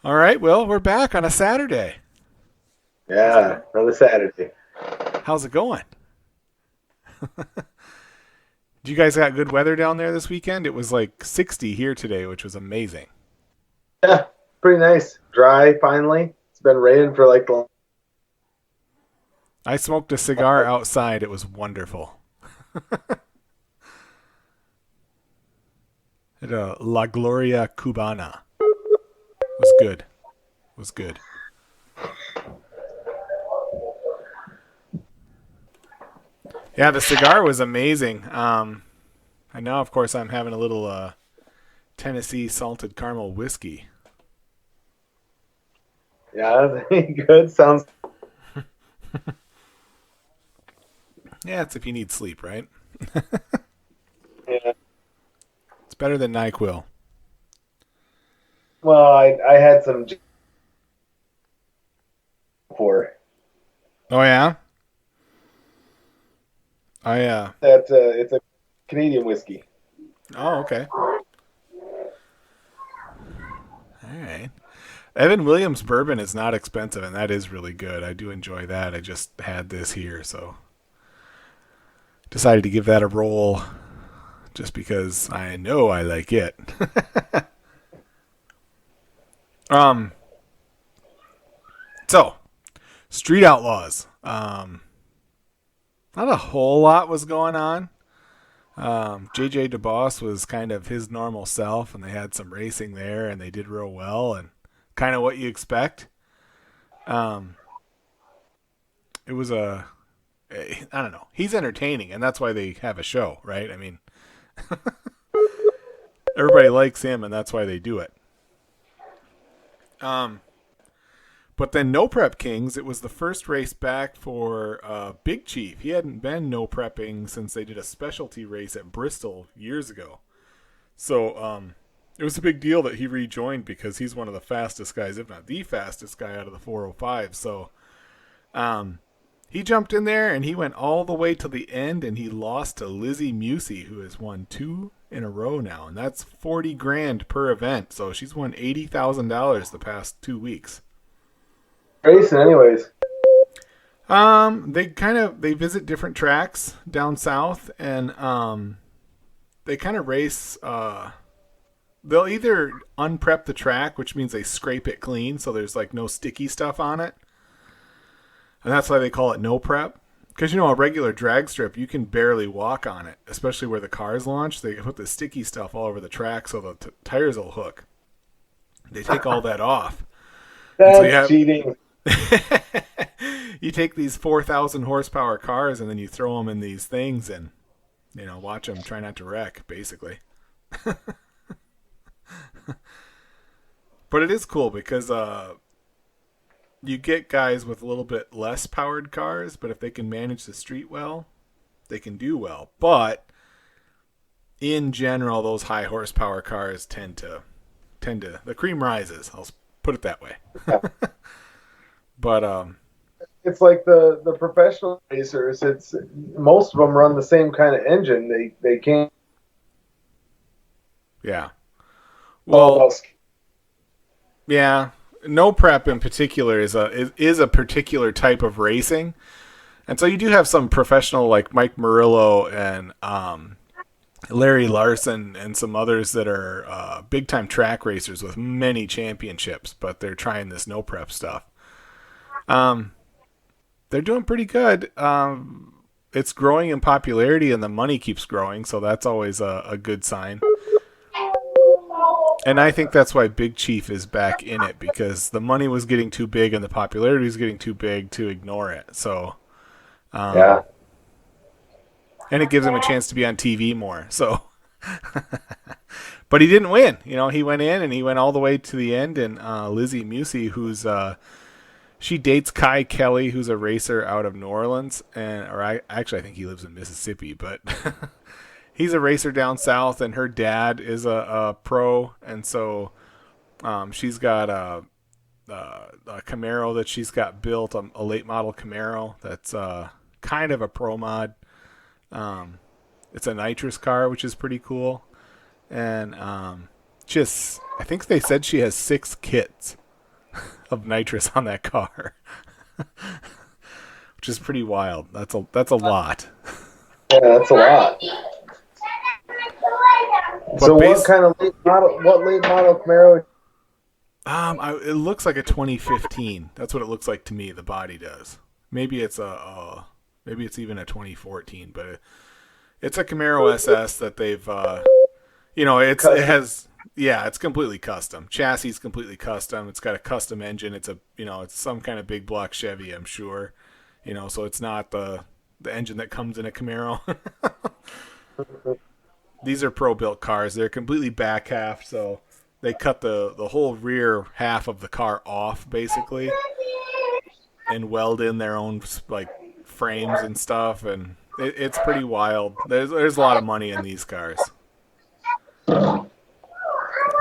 All right, well, we're back on a Saturday. Yeah, another Saturday. How's it going? Did you guys got good weather down there this weekend? It was like 60 here today, which was amazing. Yeah, pretty nice. Dry finally. It's been raining for like the I smoked a cigar outside. It was wonderful. It La Gloria Cubana. It was good. It was good. Yeah, the cigar was amazing. And now, of course, I'm having a little Tennessee salted caramel whiskey. yeah, good. Sounds Yeah, it's if you need sleep, right? yeah. It's better than NyQuil. Well, I had some before. Oh yeah, I That it's a Canadian whiskey. Oh, okay. All right. Evan Williams bourbon is not expensive, and that is really good. I do enjoy that. I just had this here, so decided to give that a roll just because I know I like it. um, so Street Outlaws. Not a whole lot was going on. JJ DeBoss was kind of his normal self, and they had some racing there, and they did real well, and kind of what you expect. Um, it was I don't know. He's entertaining, and that's why they have a show, right? I mean, everybody likes him, and that's why they do it. Um, but then No Prep Kings, it was the first race back for Big Chief. He hadn't been no prepping since they did a specialty race at Bristol years ago. So it was a big deal that he rejoined because he's one of the fastest guys, if not the fastest guy out of the 405. So um, he jumped in there and he went all the way to the end and he lost to Lizzie Musey, who has won two in a row now, and that's 40 grand per event. So she's won $80,000 the past 2 weeks. Racing, anyways. They visit different tracks down south, and they kind of race. They'll either unprep the track, which means they scrape it clean, so there's like no sticky stuff on it, and that's why they call it no prep. Because a regular drag strip, you can barely walk on it, especially where the cars launch. They put the sticky stuff all over the track, so the tires will hook. They take all that off, and so you That's have cheating. you take these 4,000 horsepower cars and then you throw them in these things and watch them try not to wreck, basically. But it is cool because you get guys with a little bit less powered cars, but if they can manage the street well, they can do well. But in general, those high horsepower cars tend to the cream rises. I'll put it that way. Yeah. But It's like the professional racers. It's most of them run the same kind of engine. They can't yeah. all Well, about yeah, no prep in particular is a particular type of racing, and so you do have some professional like Mike Murillo and Larry Larson and some others that are big time track racers with many championships, but they're trying this no prep stuff. Um, they're doing pretty good. It's growing in popularity and the money keeps growing, so that's always a good sign. And I think that's why Big Chief is back in it because the money was getting too big and the popularity was getting too big to ignore it. So, yeah. and it gives him a chance to be on TV more. So, but he didn't win. He went in and he went all the way to the end. And Lizzie Musey, who's she dates Kai Kelly, who's a racer out of New Orleans, I think he lives in Mississippi, but he's a racer down south, and her dad is a pro, and so she's got a Camaro that she's got built, a late model Camaro that's kind of a pro mod. It's a nitrous car, which is pretty cool, and just I think they said she has 6 kits. of nitrous on that car, which is pretty wild. That's a lot. Yeah, that's a lot. But So what kind of late model? What late model Camaro? it looks like a 2015. That's what it looks like to me. The body does. Maybe it's maybe it's even a 2014, but it's a Camaro SS that they've, it has, yeah, it's completely custom. Chassis is completely custom. It's got a custom engine. It's some kind of big block Chevy, I'm sure. So it's not the engine that comes in a Camaro. These are pro-built cars. They're completely back half, so they cut the whole rear half of the car off, basically, and weld in their own, like, frames and stuff, and it's pretty wild. There's a lot of money in these cars. So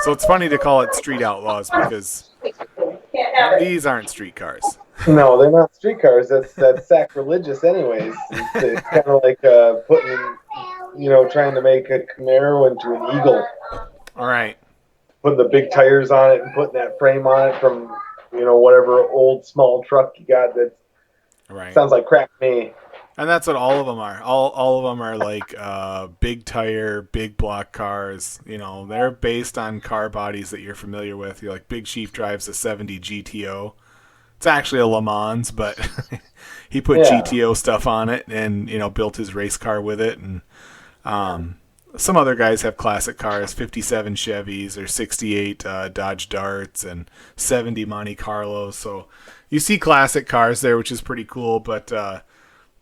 it's funny to call it Street Outlaws because these aren't street cars. No, they're not street cars. That's sacrilegious, anyways. It's kind of like trying to make a Camaro into an Eagle. All right. Putting the big tires on it and putting that frame on it from whatever old small truck you got. That right. Sounds like crap to me. And that's what all of them are. All of them are like big tire, big block cars. They're based on car bodies that you're familiar with. You're like Big Chief drives a 70 GTO. It's actually a Le Mans, but he put GTO stuff on it and built his race car with it. And some other guys have classic cars, 57 Chevys or 68 Dodge Darts and 70 Monte Carlos. So you see classic cars there, which is pretty cool. But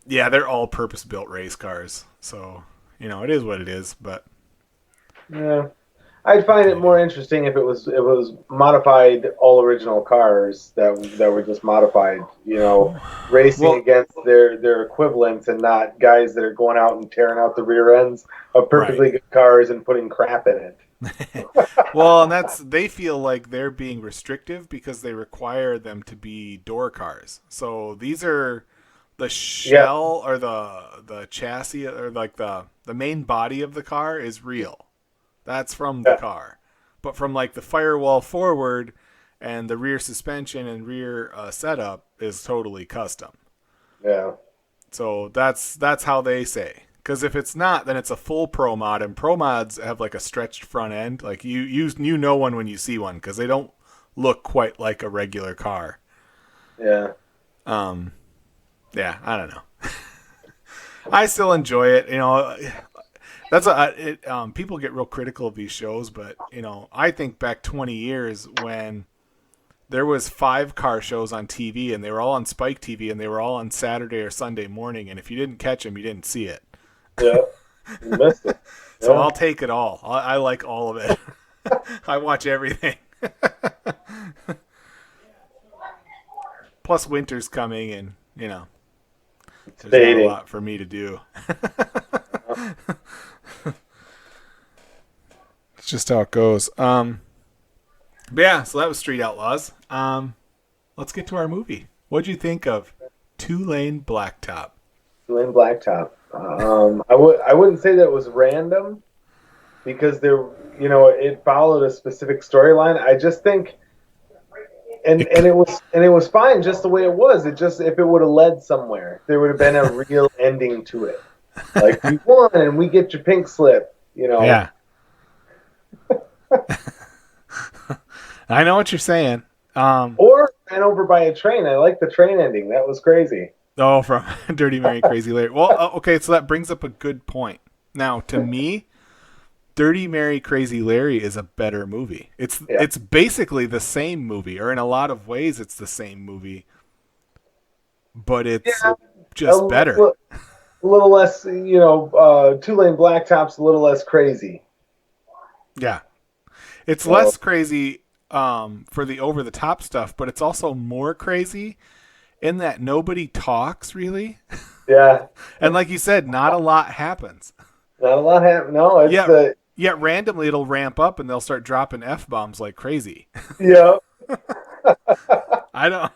yeah, they're all purpose-built race cars. So it is what it is. But yeah. I'd find it more interesting if it was modified all original cars that were just modified, racing against their equivalents and not guys that are going out and tearing out the rear ends of perfectly good cars and putting crap in it. Well, and they feel like they're being restrictive because they require them to be door cars. So these are the shell or the chassis or like the main body of the car is real. That's from the car. But from like the firewall forward and the rear suspension and rear setup is totally custom. Yeah. So that's how they say. Because if it's not, then it's a full pro mod, and pro mods have like a stretched front end. Like you know one when you see one because they don't look quite like a regular car. Yeah. Yeah, I don't know. I still enjoy it. That's people get real critical of these shows, but I think back 20 years when there was 5 car shows on TV and they were all on Spike TV and they were all on Saturday or Sunday morning, and if you didn't catch them, you didn't see it. Yeah, you missed it. So I'll take it all. I like all of it. I watch everything. Plus, winter's coming, and there's not a lot for me to do. It's just how it goes. But yeah, so that was Street Outlaws. Let's get to our movie. What'd you think of Two-Lane Blacktop? Two-Lane Blacktop. I wouldn't say that it was random because it followed a specific storyline. I just think, and it was fine just the way it was. It just, if it would have led somewhere, there would have been a real ending to it. Like, we won and we get your pink slip. Yeah. I know what you're saying. Or ran over by a train. I like the train ending. That was crazy. Oh, from Dirty Mary Crazy Larry. Well, okay, so that brings up a good point. Now, to me, Dirty Mary Crazy Larry is a better movie. It's basically the same movie, or in a lot of ways it's the same movie, but it's just better. A little less, Two-Lane Blacktop's a little less crazy. Yeah. It's less crazy for the over-the-top stuff, but it's also more crazy in that nobody talks, really. Yeah. And like you said, not a lot happens. Not a lot happens. No, it's... Yet randomly it'll ramp up and they'll start dropping F-bombs like crazy. Yeah. I don't...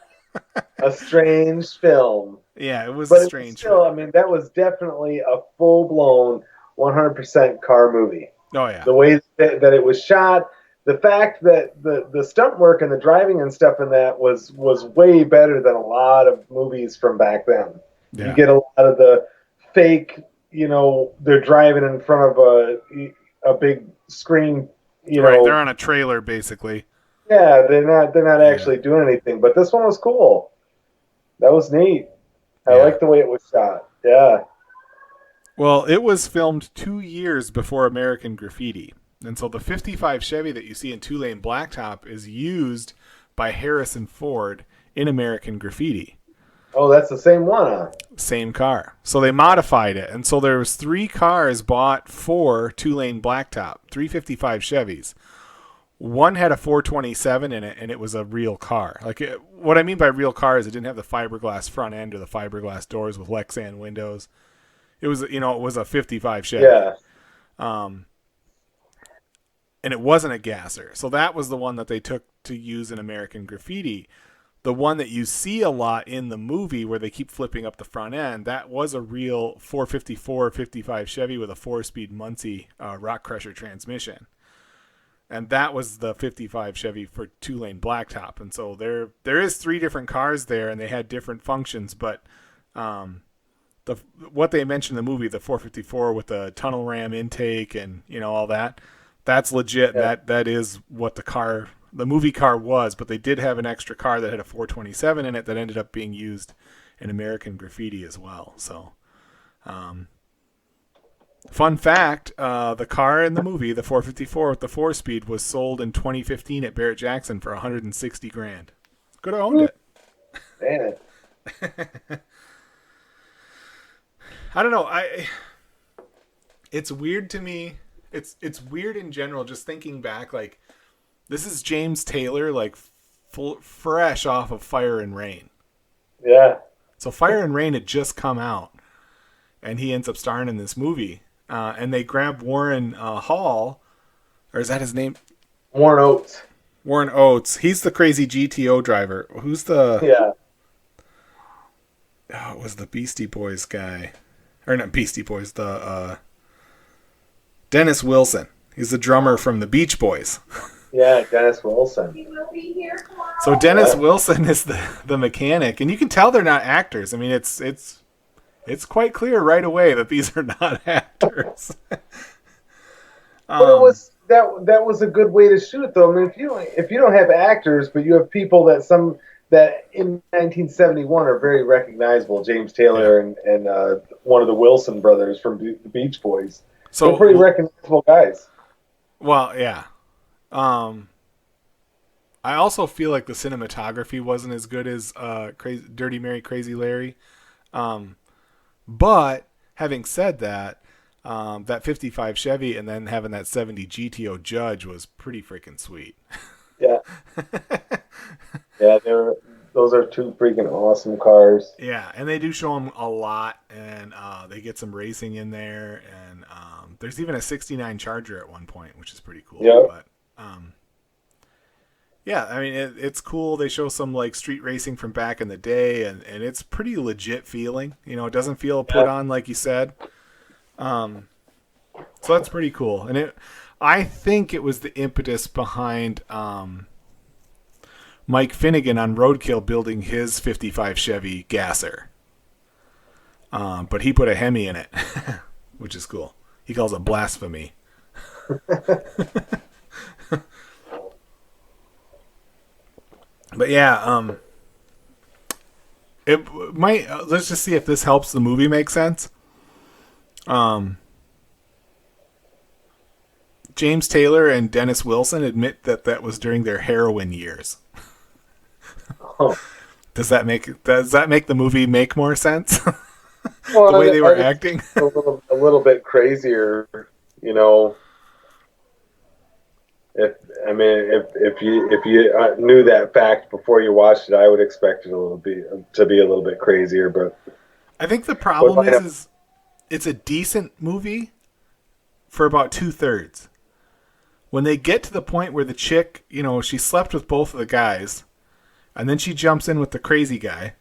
A strange film. Yeah, it was a strange film. I mean, that was definitely a full-blown 100% car movie. Oh, yeah. The way that it was shot, the fact that the stunt work and the driving and stuff in that was way better than a lot of movies from back then. You Yeah. get a lot of the fake, they're driving in front of a big screen, Right. They're on a trailer, basically. yeah, they're not Yeah. actually doing anything. But this one was cool. That was neat. I Yeah. like the way it was shot. Yeah. Well, it was filmed 2 years before American Graffiti. And so the 55 Chevy that you see in two-lane Blacktop is used by Harrison Ford in American Graffiti. Oh, that's the same one, huh? Same car. So they modified it. And so there was 3 cars bought for two-lane Blacktop, 355 Chevys. One had a 427 in it, and it was a real car. What I mean by real car is it didn't have the fiberglass front end or the fiberglass doors with Lexan windows. It was, it was a 55 Chevy. Yeah. And it wasn't a gasser. So that was the one that they took to use in American Graffiti. The one that you see a lot in the movie where they keep flipping up the front end, that was a real 454 55 Chevy with a 4-speed Muncie rock crusher transmission. And that was the 55 Chevy for two-lane Blacktop. And so there is 3 different cars there, and they had different functions. But what they mentioned in the movie, the 454 with the tunnel ram intake and all that, that's legit. Yeah. That is what the movie car was. But they did have an extra car that had a 427 in it that ended up being used in American Graffiti as well. So, fun fact, the car in the movie, the 454 with the 4-speed, was sold in 2015 at Barrett Jackson for $160,000. Could have owned it. Man. I don't know. It's weird to me. It's weird in general, just thinking back. Like, this is James Taylor, like fresh off of Fire and Rain. Yeah. So Fire and Rain had just come out, and he ends up starring in this movie. And they grab Warren Hall, or is that his name? Warren Oates. Warren Oates. He's the crazy GTO driver. Who's the? Yeah. Oh, it was the Beastie Boys guy, or not Beastie Boys? The Dennis Wilson. He's the drummer from the Beach Boys. Yeah, Dennis Wilson. So Dennis Wilson is the mechanic, and you can tell they're not actors. I mean, it's quite clear right away that these are not actors. But it was that was a good way to shoot, though. I mean, if you don't have actors, but you have people that in 1971 are very recognizable, James Taylor and one of the Wilson brothers from the Beach Boys. So they're pretty recognizable guys. Well, yeah. I also feel like the cinematography wasn't as good as Dirty Mary, Crazy Larry. But having said that, that 55 Chevy and then having that 70 GTO Judge was pretty freaking sweet. Yeah. Yeah, those are 2 freaking awesome cars. Yeah, and they do show them a lot, and they get some racing in there, and there's even a 69 Charger at one point, which is pretty cool. Yep. But yeah, I mean, it's cool. They show some like street racing from back in the day, and it's pretty legit feeling. It doesn't feel put on like you said. So that's pretty cool, and I think it was the impetus behind Mike Finnegan on Roadkill building his 55 Chevy gasser. But he put a Hemi in it, which is cool. He calls it blasphemy. But yeah, it might. Let's just see if this helps the movie make sense. James Taylor and Dennis Wilson admit that was during their heroin years. Oh. Does that make the movie make more sense? Well, the way they were acting, a little bit crazier, If you knew that fact before you watched it, I would expect it to be a little bit crazier. But I think the problem is it's a decent movie for about 2/3. When they get to the point where the chick, she slept with both of the guys, and then she jumps in with the crazy guy,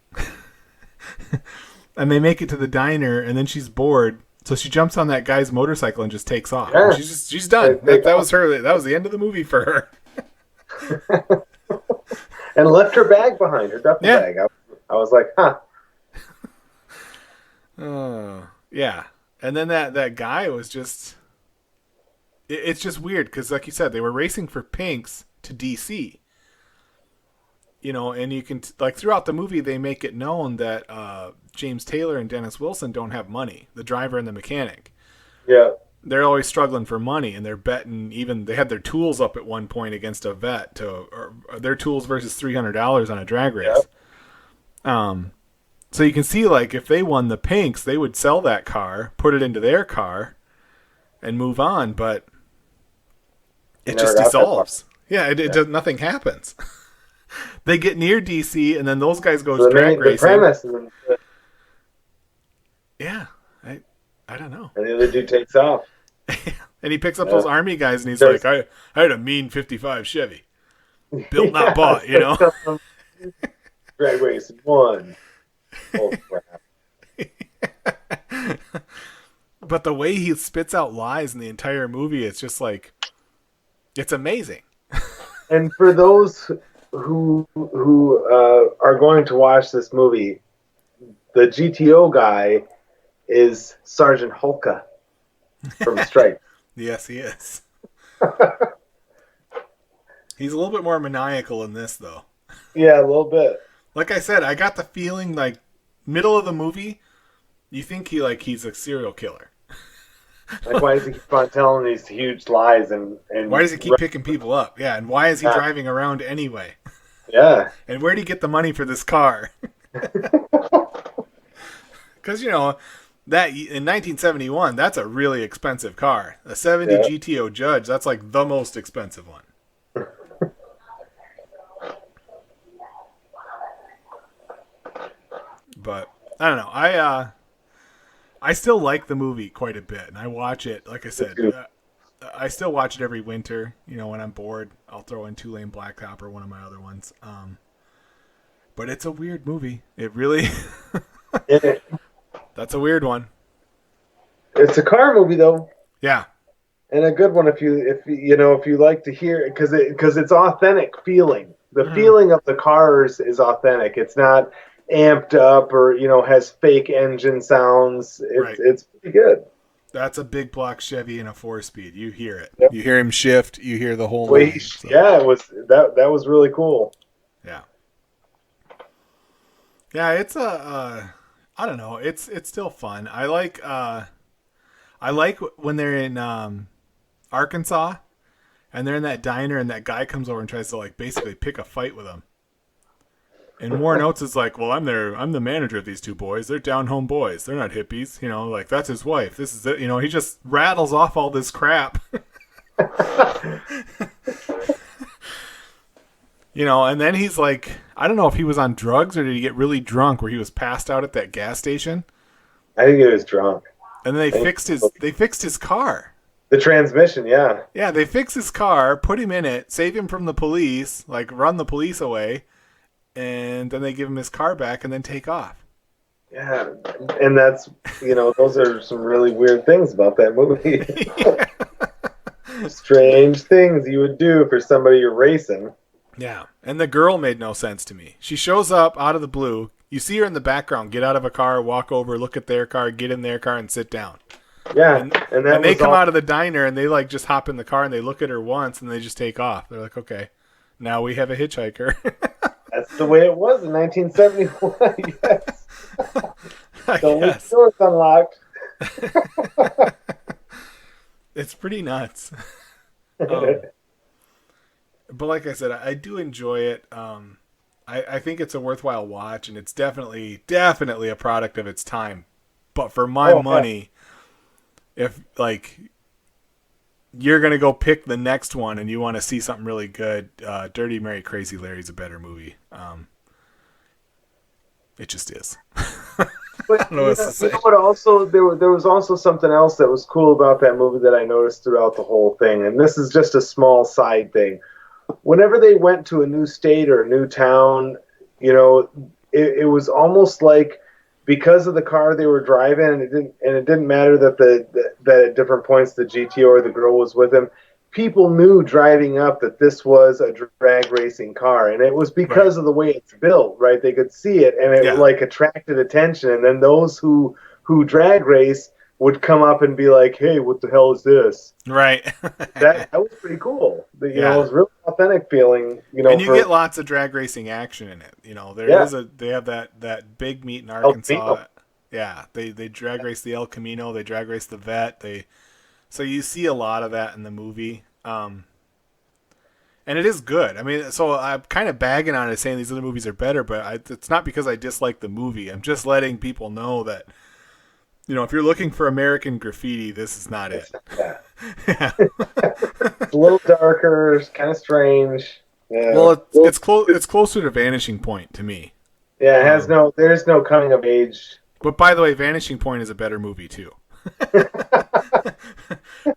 and they make it to the diner, and then she's bored. So she jumps on that guy's motorcycle and just takes off. Yeah. She's done. That was her. That was the end of the movie for her. And left her bag behind, her duffel Yeah. bag. I was like, huh. Yeah. And then that guy was just. It's just weird because, like you said, they were racing for pinks to DC. And you can like throughout the movie they make it known that James Taylor and Dennis Wilson don't have money. The driver and the mechanic. Yeah. They're always struggling for money, and they're betting. Even they had their tools up at one point against a vet or their tools versus $300 on a drag race. Yeah. So you can see like if they won the pinks, they would sell that car, put it into their car, and move on. But it just dissolves. Yeah, it does. Nothing happens. They get near DC, and then those guys go drag racing. The premise. Yeah, I don't know. And the other dude takes off. And he picks up those army guys, and he's like, I had a mean 55 Chevy. Built, not bought, Drag race 1. Oh, crap. But the way he spits out lies in the entire movie, it's just like, it's amazing. And for those who are going to watch this movie, the GTO guy is Sergeant Hulka from Stripes. Yes, he is. He's a little bit more maniacal in this, though. Yeah, a little bit. Like I said, I got the feeling, like, middle of the movie, you think he's a serial killer. Like, why does he keep on telling these huge lies? And why does he keep picking people up? Yeah, and why is he driving around anyway? Yeah. And where did he get the money for this car? Because, that in 1971, that's a really expensive car. A 70 GTO Judge, that's like the most expensive one. But I don't know. I still like the movie quite a bit, and I watch it. Like I said, I still watch it every winter. When I'm bored, I'll throw in Two-Lane Blacktop or one of my other ones. But it's a weird movie. It really. That's a weird one. It's a car movie, though. Yeah. And a good one if you like to hear it, because it's authentic feeling. The feeling of the cars is authentic. It's not amped up or has fake engine sounds. It's pretty good. That's a big block Chevy in a 4-speed. You hear it. Yep. You hear him shift. You hear the whole line, so. Yeah, it was that was really cool. Yeah. Yeah, it's I don't know. It's still fun. I like when they're in Arkansas and they're in that diner and that guy comes over and tries to like basically pick a fight with them. And Warren Oates is like, well, I'm the manager of these two boys. They're down home boys. They're not hippies. Like that's his wife. This is it. He just rattles off all this crap. And then he's like, I don't know if he was on drugs or did he get really drunk where he was passed out at that gas station. I think he was drunk. And then they fixed his car. The transmission, yeah. Yeah, they fixed his car, put him in it, save him from the police, like run the police away, and then they give him his car back and then take off. Yeah, and that's, those are some really weird things about that movie. Strange things you would do for somebody you're racing. Yeah, and the girl made no sense to me. She shows up out of the blue. You see her in the background, get out of a car, walk over, look at their car, get in their car, and sit down. Yeah, and they come out of the diner, and they like just hop in the car, and they look at her once, and they just take off. They're like, okay, now we have a hitchhiker. That's the way it was in 1971, yes. The only door's unlocked. It's pretty nuts. But like I said, I do enjoy it. I think it's a worthwhile watch, and it's definitely a product of its time. But for my money, if like you're gonna go pick the next one and you want to see something really good, Dirty Mary Crazy Larry's a better movie. It just is. But I don't know what to say. But also there was also something else that was cool about that movie that I noticed throughout the whole thing, and this is just a small side thing. Whenever they went to a new state or a new town, it was almost like because of the car they were driving, and it didn't matter that that at different points the GTO or the girl was with him. people knew driving up that this was a drag racing car, and it was Right. because of the way it's built, right? They could see it, and it Yeah. like attracted attention. And then those who drag race would come up and be like, "Hey, what the hell is this?" Right. That was pretty cool. You know, it Yeah. was really authentic feeling. You know, And you get for lots of drag racing action in it. You know, yeah, they have that big meet in El Camino. Arkansas. Yeah, they drag race the El Camino, they drag race the vet. So you see a lot of that in the movie. And it is good. I mean, so I'm kind of bagging on it, saying these other movies are better, but it's not because I dislike the movie. I'm just letting people know that, you know, if you're looking for American graffiti, this is not it. It's not that. Yeah. It's a little darker. It's kind of strange. Yeah. Well, Well, it's closer to Vanishing Point to me. yeah. It has Um, no. There's no coming of age. but by the way, Vanishing Point is a better movie too.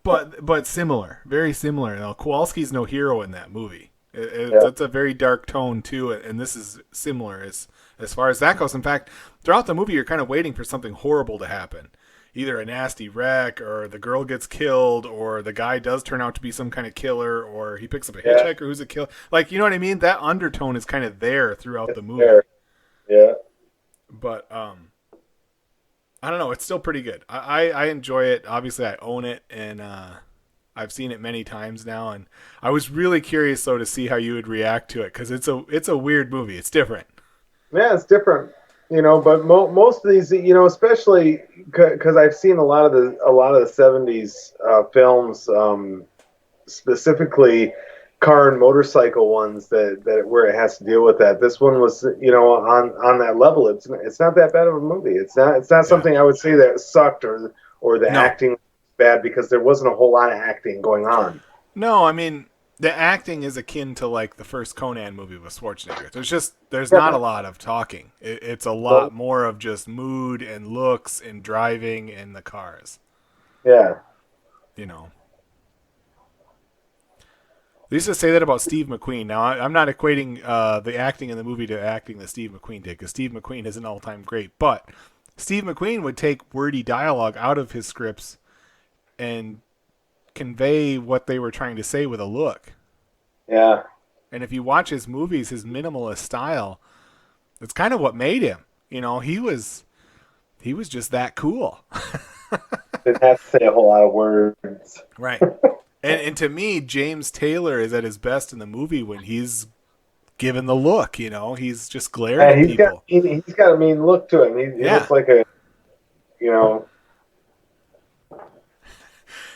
But similar, very similar. Now Kowalski's no hero in that movie. Yeah. That's a very dark tone to it, and this is similar as far as that goes. In fact, throughout the movie, you're kind of waiting for something horrible to happen. Either a nasty wreck, or the girl gets killed, or the guy does turn out to be some kind of killer, or he picks up a Yeah. hitchhiker who's a killer. Like, you know what I mean? That undertone is kind of there throughout the It's movie. there. Yeah. But I don't know. It's still pretty good. I enjoy it. Obviously, I own it, and I've seen it many times now. And I was really curious though to see how you would react to it, because it's a weird movie. It's different. Yeah, it's different, you know. But most of these, you know, especially because I've seen a lot of the '70s films, specifically car and motorcycle ones that where it has to deal with that. This one was, you know, on that level. It's not that bad of a movie. It's not Yeah. something I would say that sucked or the No. acting was bad, because there wasn't a whole lot of acting going on. No. I mean, the acting is akin to like the first Conan movie with Schwarzenegger. There's not Yeah. a lot of talking. It's a Well, lot more of just mood and looks and driving and the cars. yeah. You know. They used to say that about Steve McQueen. Now, I'm not equating the acting in the movie to acting that Steve McQueen did, because Steve McQueen is an all-time great. But Steve McQueen would take wordy dialogue out of his scripts and convey what they were trying to say with a look. Yeah. And if you watch his movies, his minimalist style, it's kind of what made him. You know, he was just that cool. Didn't have to say a whole lot of words. Right. And to me, James Taylor is at his best in the movie when he's given the look. You know, he's just glaring Yeah, at people. he's got a mean look to him. He Yeah. looks like a, you know,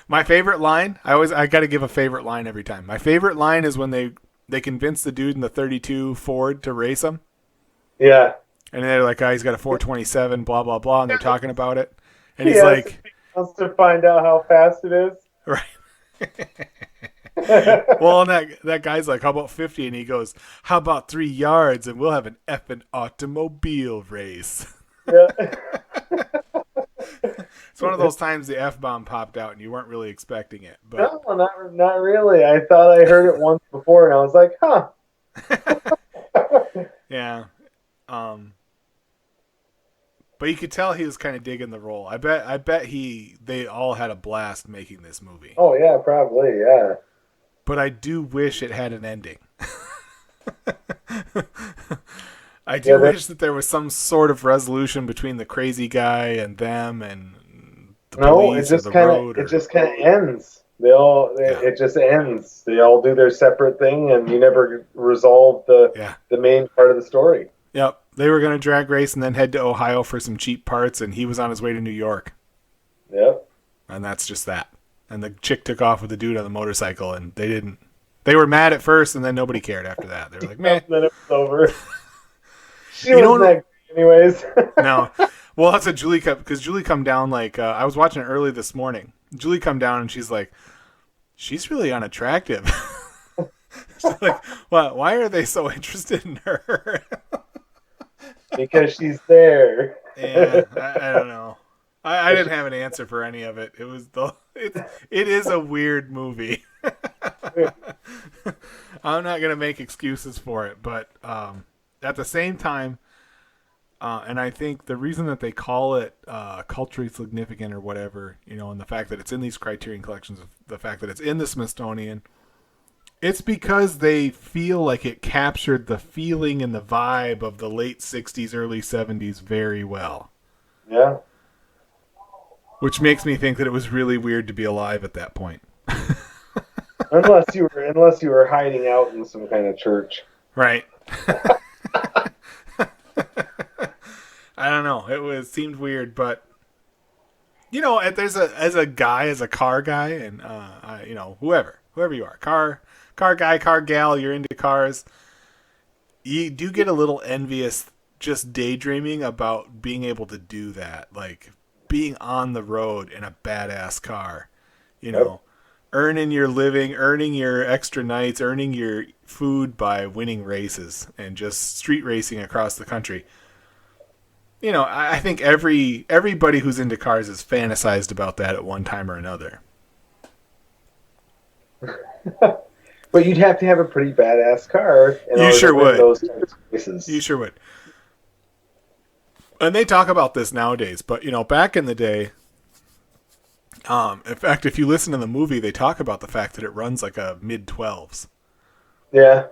My favorite line, I got to give a favorite line every time. My favorite line is when they convince the dude in the 32 Ford to race him, yeah. and they're like, "Oh, he's got a 427, blah blah blah," and they're talking about it, and he's Yes, like, he wants to find out how fast it is. "Right." Well, and that guy's like, "How about 50?" And he goes, "How about 3 yards, and we'll have an effing automobile race." Yeah. It's one of those times the F bomb popped out and you weren't really expecting it, but No, not really. I thought I heard it once before, and I was like, huh. yeah. Um, but you could tell he was kind of digging the role. I bet they all had a blast making this movie. Oh yeah, probably, yeah. But I do wish it had an ending. I do Yeah, wish that there was some sort of resolution between the crazy guy and them and the no, police or the road. it just kind of ends. They all Yeah. it just ends. They all do their separate thing, and you never resolve Yeah. the main part of the story. Yep. They were going to drag race and then head to Ohio for some cheap parts, and he was on his way to New York. Yep. And that's just that. And the chick took off with the dude on the motorcycle, and they didn't. They were mad at first, and then nobody cared after that. They were like, meh. Then it was over. She You wasn't that great anyways. No. Well, that's what Julie kept, because Julie come down, like, I was watching it early this morning. Julie come down, and she's like, she's really unattractive. She's like, well, why are they so interested in her? Because she's there. Yeah, I don't know. I didn't have an answer for any of it. It is a weird movie. I'm not gonna make excuses for it, but at the same time, And I think the reason that they call it culturally significant or whatever, and the fact that it's in these Criterion collections, the fact that it's in the Smithsonian, it's because they feel like it captured the feeling and the vibe of the late 60s, early 70s very well. Yeah. Which makes me think that it was really weird to be alive at that point. Unless you were hiding out in some kind of church. Right. I don't know. Seemed weird, but as a guy, as a car guy, and whoever you are, car guy, car gal, you're into cars. You do get a little envious just daydreaming about being able to do that, like being on the road in a badass car. You Yep. know, earning your living, earning your extra nights, earning your food by winning races and just street racing across the country. I think everybody who's into cars has fantasized about that at one time or another. But you'd have to have a pretty badass car in You order sure to win would. those types of races. You sure would. And they talk about this nowadays, but back in the day, in fact, if you listen to the movie, they talk about the fact that it runs like a mid-12s. Yeah.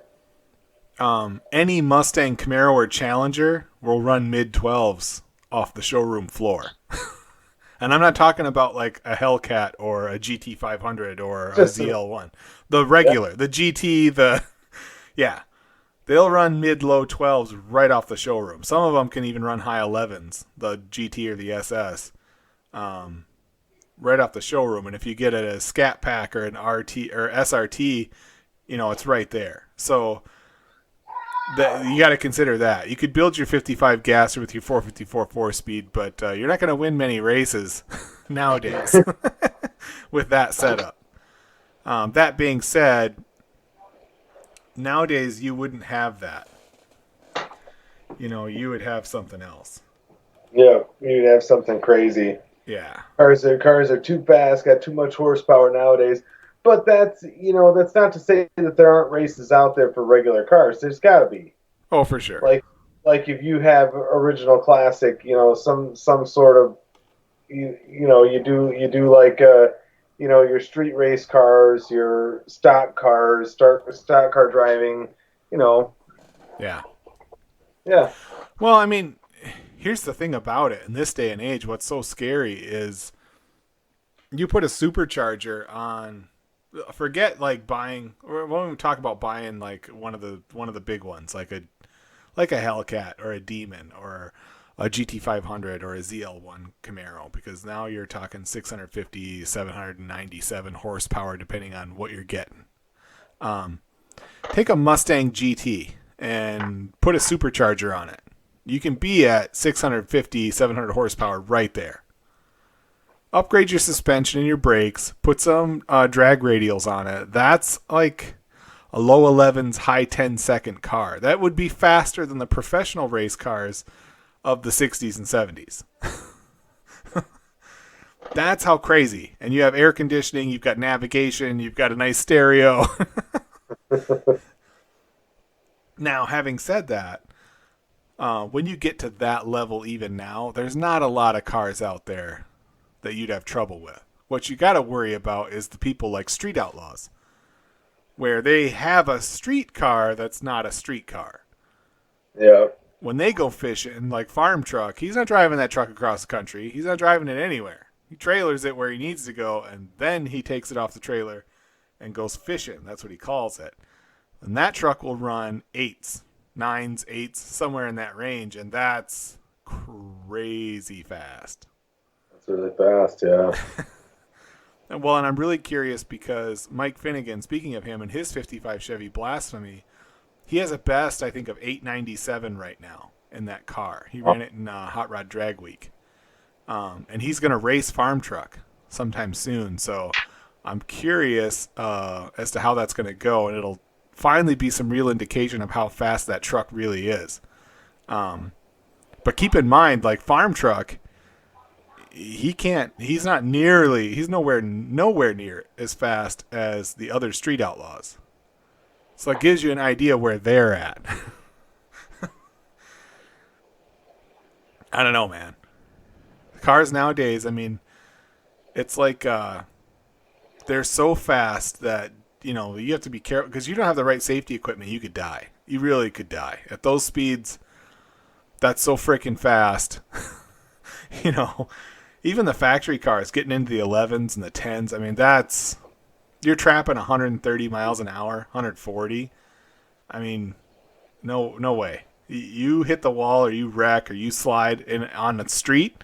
Any Mustang, Camaro, or Challenger will run mid-12s off the showroom floor. And I'm not talking about like a Hellcat or a GT500 or a Just ZL1. The regular, the GT, yeah. They'll run mid-low 12s right off the showroom. Some of them can even run high 11s, the GT or the SS, right off the showroom. And if you get a Scat Pack or an RT or SRT, it's right there. So you got to consider that. You could build your 55 gasser with your 454 4-speed, but you're not going to win many races nowadays with that setup. That being said, nowadays you wouldn't have that. You would have something else. Yeah, you'd have something crazy. Yeah. Cars are too fast, got too much horsepower nowadays. But that's not to say that there aren't races out there for regular cars. There's got to be. Oh, for sure. Like if you have original classic, some sort of you do like your street race cars, your stock cars, stock car driving, Yeah. Yeah. Well, I mean, here's the thing about it. In this day and age, what's so scary is you put a supercharger on. Forget like buying. Or when we talk about buying like one of the big ones, like a Hellcat or a Demon or a GT500 or a ZL1 Camaro, because now you're talking 650, 797 horsepower depending on what you're getting. Take a Mustang GT and put a supercharger on it. You can be at 650, 700 horsepower right there. Upgrade your suspension and your brakes. Put some drag radials on it. That's like a low 11s, high 10-second car. That would be faster than the professional race cars of the 60s and 70s. That's how crazy. And you have air conditioning, you've got navigation, you've got a nice stereo. Now, having said that, when you get to that level even now, there's not a lot of cars out there that you'd have trouble with. What you got to worry about is the people like Street Outlaws, where they have a street car that's not a street car. Yeah. When they go fishing, like Farm Truck, he's not driving that truck across the country. He's not driving it anywhere. He trailers it where he needs to go, and then he takes it off the trailer and goes fishing. That's what he calls it. And that truck will run 8s, 9s, 8s, somewhere in that range, and that's crazy fast. That's really fast, yeah. Well, and I'm really curious because Mike Finnegan, speaking of him and his 55 Chevy Blasphemy, he has a best, I think, of 897 right now in that car. He ran it in Hot Rod Drag Week. And he's going to race Farm Truck sometime soon. So I'm curious as to how that's going to go, and it'll finally be some real indication of how fast that truck really is. But keep in mind, like Farm Truck, he's nowhere near as fast as the other Street Outlaws. So it gives you an idea where they're at. I don't know, man. Cars nowadays, I mean, it's like they're so fast that you have to be careful because you don't have the right safety equipment. You could die. You really could die at those speeds. That's so freaking fast. you know, Even the factory cars getting into the 11s and the 10s. I mean, you're trapping 130 miles an hour, 140. I mean, no way. You hit the wall or you wreck or you slide on the street,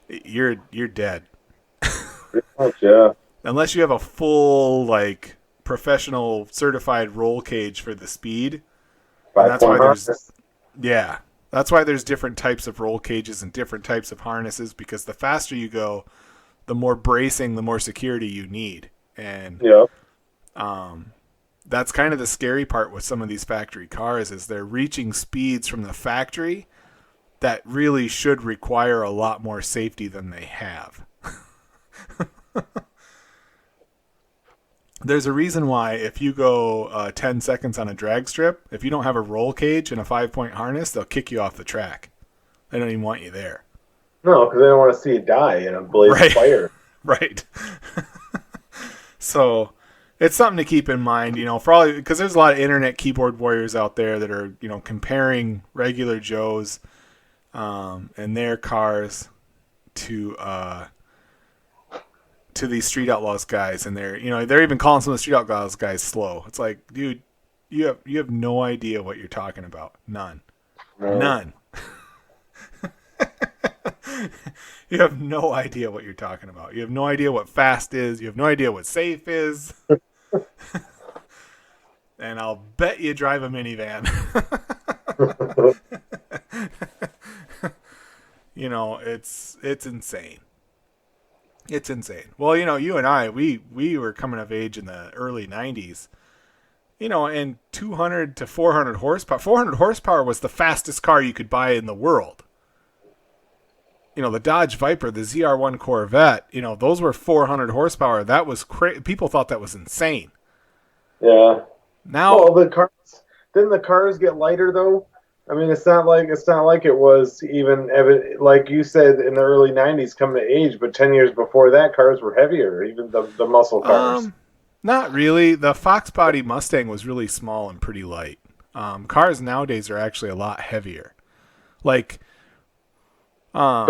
you're dead. Oh, yeah. Unless you have a full professional certified roll cage for the speed. And that's why that's why there's different types of roll cages and different types of harnesses, because the faster you go, the more bracing, the more security you need. And that's kind of the scary part with some of these factory cars is they're reaching speeds from the factory that really should require a lot more safety than they have. There's a reason why if you go 10 seconds on a drag strip, if you don't have a roll cage and a 5-point harness, they'll kick you off the track. They don't even want you there. No, because they don't want to see you die in a blaze of fire. Right. So it's something to keep in mind, because there's a lot of internet keyboard warriors out there that are, comparing regular Joes and their cars to these Street Outlaws guys, and they're even calling some of the Street Outlaws guys slow. It's like, dude, you have no idea what you're talking about. None. You have no idea what you're talking about. You have no idea what fast is. You have no idea what safe is. And I'll bet you drive a minivan. It's insane. It's insane. Well, you and I, we were coming of age in the early 90s. And 200 to 400 horsepower. 400 horsepower was the fastest car you could buy in the world. The Dodge Viper, the ZR1 Corvette, those were 400 horsepower. That was people thought that was insane. Yeah. Now, didn't the cars get lighter though? I mean, it's not like it was even like you said in the early 90s coming to age, but 10 years before that, cars were heavier, even the muscle cars. Not really. The Fox body Mustang was really small and pretty light. Cars nowadays are actually a lot heavier. But how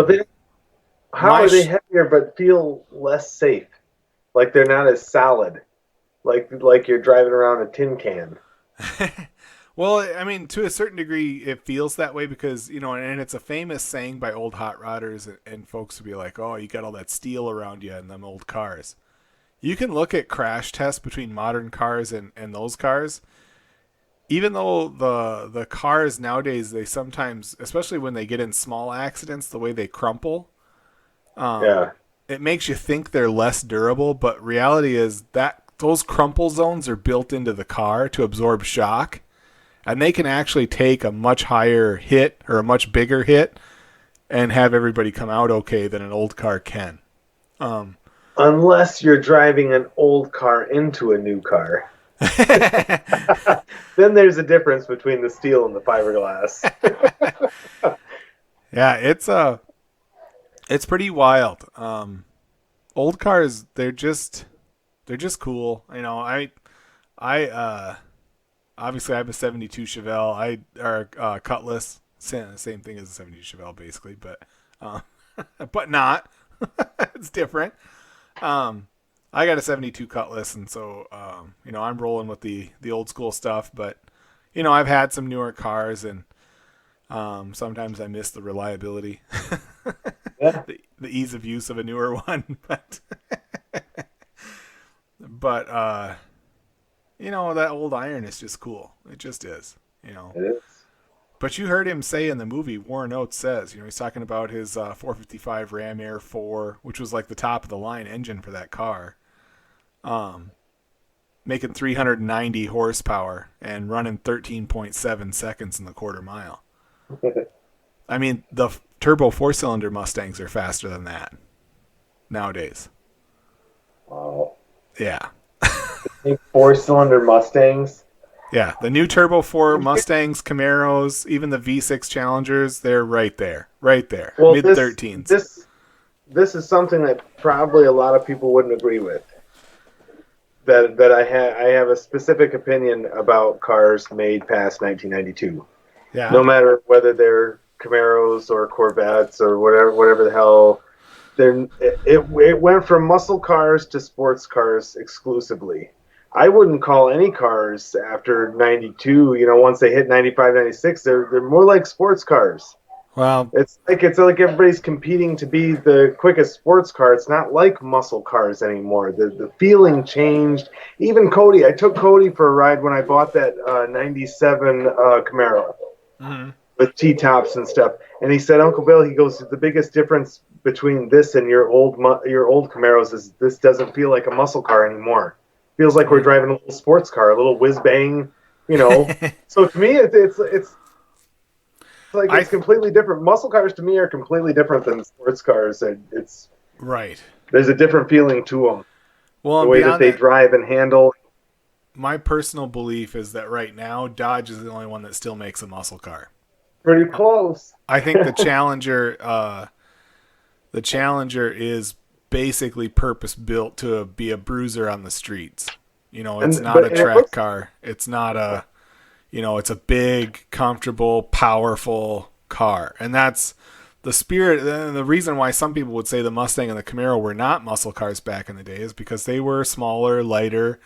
are they heavier but feel less safe? Like they're not as solid. Like you're driving around a tin can. Well, I mean, to a certain degree, it feels that way because, and it's a famous saying by old hot rodders and folks will be like, oh, you got all that steel around you in them old cars. You can look at crash tests between modern cars and those cars. Even though the cars nowadays, they sometimes, especially when they get in small accidents, the way they crumple, it makes you think they're less durable. But reality is that those crumple zones are built into the car to absorb shock. And they can actually take a much higher hit or a much bigger hit and have everybody come out okay than an old car can. Unless you're driving an old car into a new car. Then there's a difference between the steel and the fiberglass. Yeah, it's pretty wild. Old cars, they're just cool. I obviously I have a 72 Chevelle. Cutlass, same thing as a 72 Chevelle basically, but not. It's different. I got a 72 Cutlass, and so I'm rolling with the old school stuff. But I've had some newer cars, and sometimes I miss the reliability, Yeah. the ease of use of a newer one. But that old iron is just cool. It just is. It is. But you heard him say in the movie, Warren Oates says, he's talking about his 455 Ram Air 4, which was like the top of the line engine for that car, making 390 horsepower and running 13.7 seconds in the quarter mile. I mean, the turbo 4-cylinder Mustangs are faster than that nowadays. Wow. Yeah. 4-cylinder Mustangs. Yeah, the new Turbo 4 Mustangs, Camaros, even the V6 Challengers, they're right there. Right there. Well, Mid 13s. this is something that probably a lot of people wouldn't agree with. I have a specific opinion about cars made past 1992. Yeah. No matter whether they're Camaros or Corvettes or whatever the hell. It went from muscle cars to sports cars exclusively. I wouldn't call any cars after 92, once they hit 95, 96, they're more like sports cars. Well, It's like everybody's competing to be the quickest sports car. It's not like muscle cars anymore. The feeling changed. Even Cody, I took Cody for a ride when I bought that 97 Camaro with T-tops and stuff. And he said, Uncle Bill, he goes, the biggest difference between this and your old Camaros is this doesn't feel like a muscle car anymore. It feels like we're driving a little sports car, a little whiz bang, So to me, it's like it's completely different. Muscle cars to me are completely different than sports cars. It's right. There's a different feeling to them. Well, the way that they drive and handle. My personal belief is that right now Dodge is the only one that still makes a muscle car. Pretty close. I think the Challenger is basically purpose built to be a bruiser on the streets. It's not a track car. It's not a, it's a big, comfortable, powerful car. And that's the spirit. And the reason why some people would say the Mustang and the Camaro were not muscle cars back in the day is because they were smaller, lighter,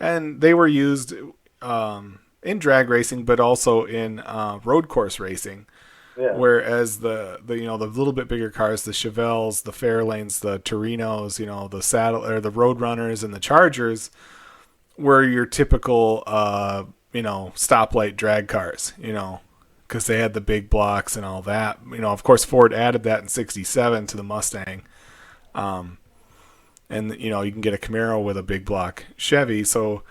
and they were used in drag racing, but also in road course racing. Yeah. Whereas the little bit bigger cars, the Chevelles, the Fairlanes, the Torinos, the saddle or the Roadrunners and the Chargers were your typical stoplight drag cars, because they had the big blocks and all that. Of course Ford added that in '67 to the Mustang. And you can get a Camaro with a big block Chevy, so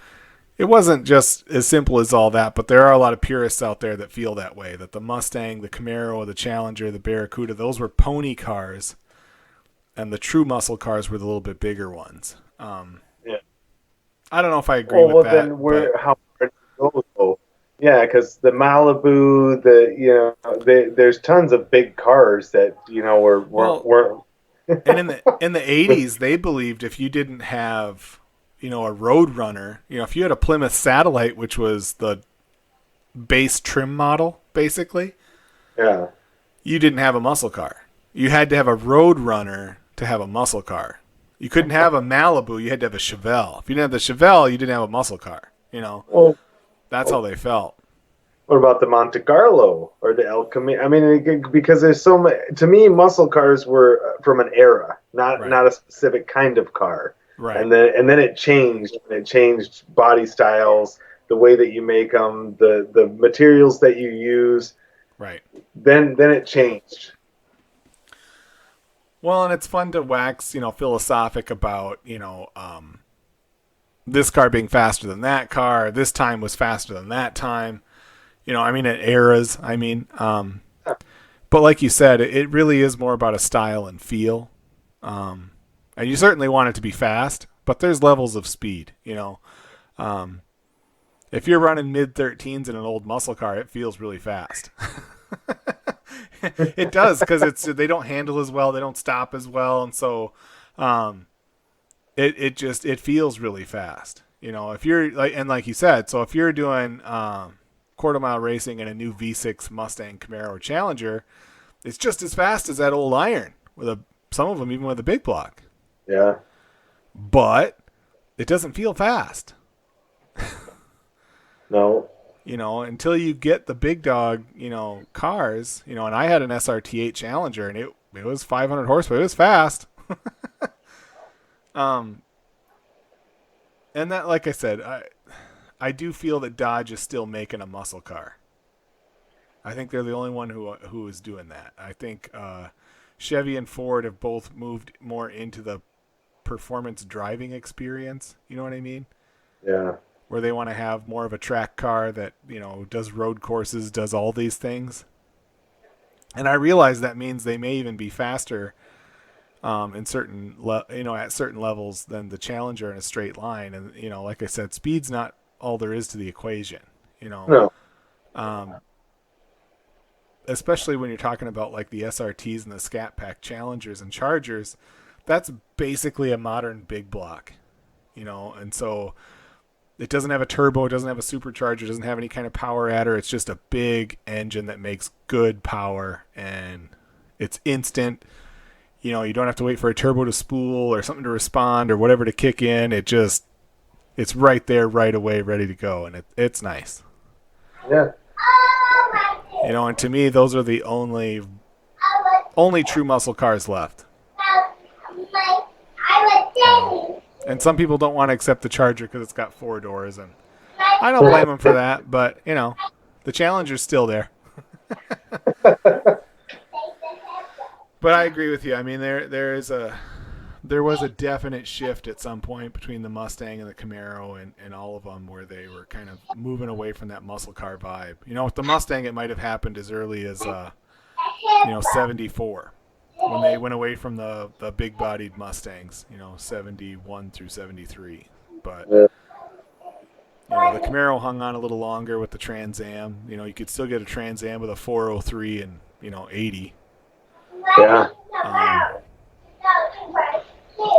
it wasn't just as simple as all that, but there are a lot of purists out there that feel that way, that the Mustang, the Camaro, the Challenger, the Barracuda, those were pony cars, and the true muscle cars were the little bit bigger ones. Yeah. I don't know if I agree with that. Well, then how far do you go? Yeah, because the Malibu, there's tons of big cars that, were and in the 80s, they believed if you didn't have a Roadrunner, if you had a Plymouth Satellite, which was the base trim model, basically, yeah, you didn't have a muscle car. You had to have a Roadrunner to have a muscle car. You couldn't have a Malibu. You had to have a Chevelle. If you didn't have the Chevelle, you didn't have a muscle car. That's how they felt. What about the Monte Carlo or the El Camino? I mean, because there's so much. To me, muscle cars were from an era, not a specific kind of car. Right. And then it changed. It changed body styles, the way that you make them, the materials that you use. Right. Then it changed. Well, and it's fun to wax, philosophic about, this car being faster than that car. This time was faster than that time. At eras. But like you said, it really is more about a style and feel. And you certainly want it to be fast, but there's levels of speed, If you're running mid-13s in an old muscle car, it feels really fast. It does, because they don't handle as well, they don't stop as well, and so it feels really fast. If you're like you said, so if you're doing quarter mile racing in a new V6 Mustang, Camaro, or Challenger, it's just as fast as that old iron with some of them even with a big block. Yeah. But it doesn't feel fast. No. Until you get the big dog, cars, and I had an SRT8 Challenger and it was 500 horsepower. It was fast. And that, like I said, I do feel that Dodge is still making a muscle car. I think they're the only one who is doing that. I think Chevy and Ford have both moved more into the performance driving experience. You know what I mean? Yeah. Where they want to have more of a track car that, does road courses, does all these things. And I realize that means they may even be faster in certain, at certain levels than the Challenger in a straight line. And, like I said, speed's not all there is to the equation. You know, No. um, especially when you're talking about like the SRTs and the Scat Pack Challengers and Chargers. That's basically a modern big block. You know, and so it doesn't have a turbo, it doesn't have a supercharger, it doesn't have any kind of power adder. It's just a big engine that makes good power, and it's instant. You know, you don't have to wait for a turbo to spool or something to respond or whatever to kick in. It's right there right away, ready to go, and it's nice. Yeah. You know, and to me, those are the only true muscle cars left. And some people don't want to accept the Charger because it's got 4 doors, and I don't blame them for that. But you know, the Challenger's still there. But I agree with you. I mean, there was a definite shift at some point between the Mustang and the Camaro and all of them where they were kind of moving away from that muscle car vibe. You know, with the Mustang, it might have happened as early as 74 when they went away from the big-bodied Mustangs. You know, 71 through 73. But Yeah. you know, the Camaro hung on a little longer with the Trans Am. You know, you could still get a Trans Am with a 403 and 80. Yeah.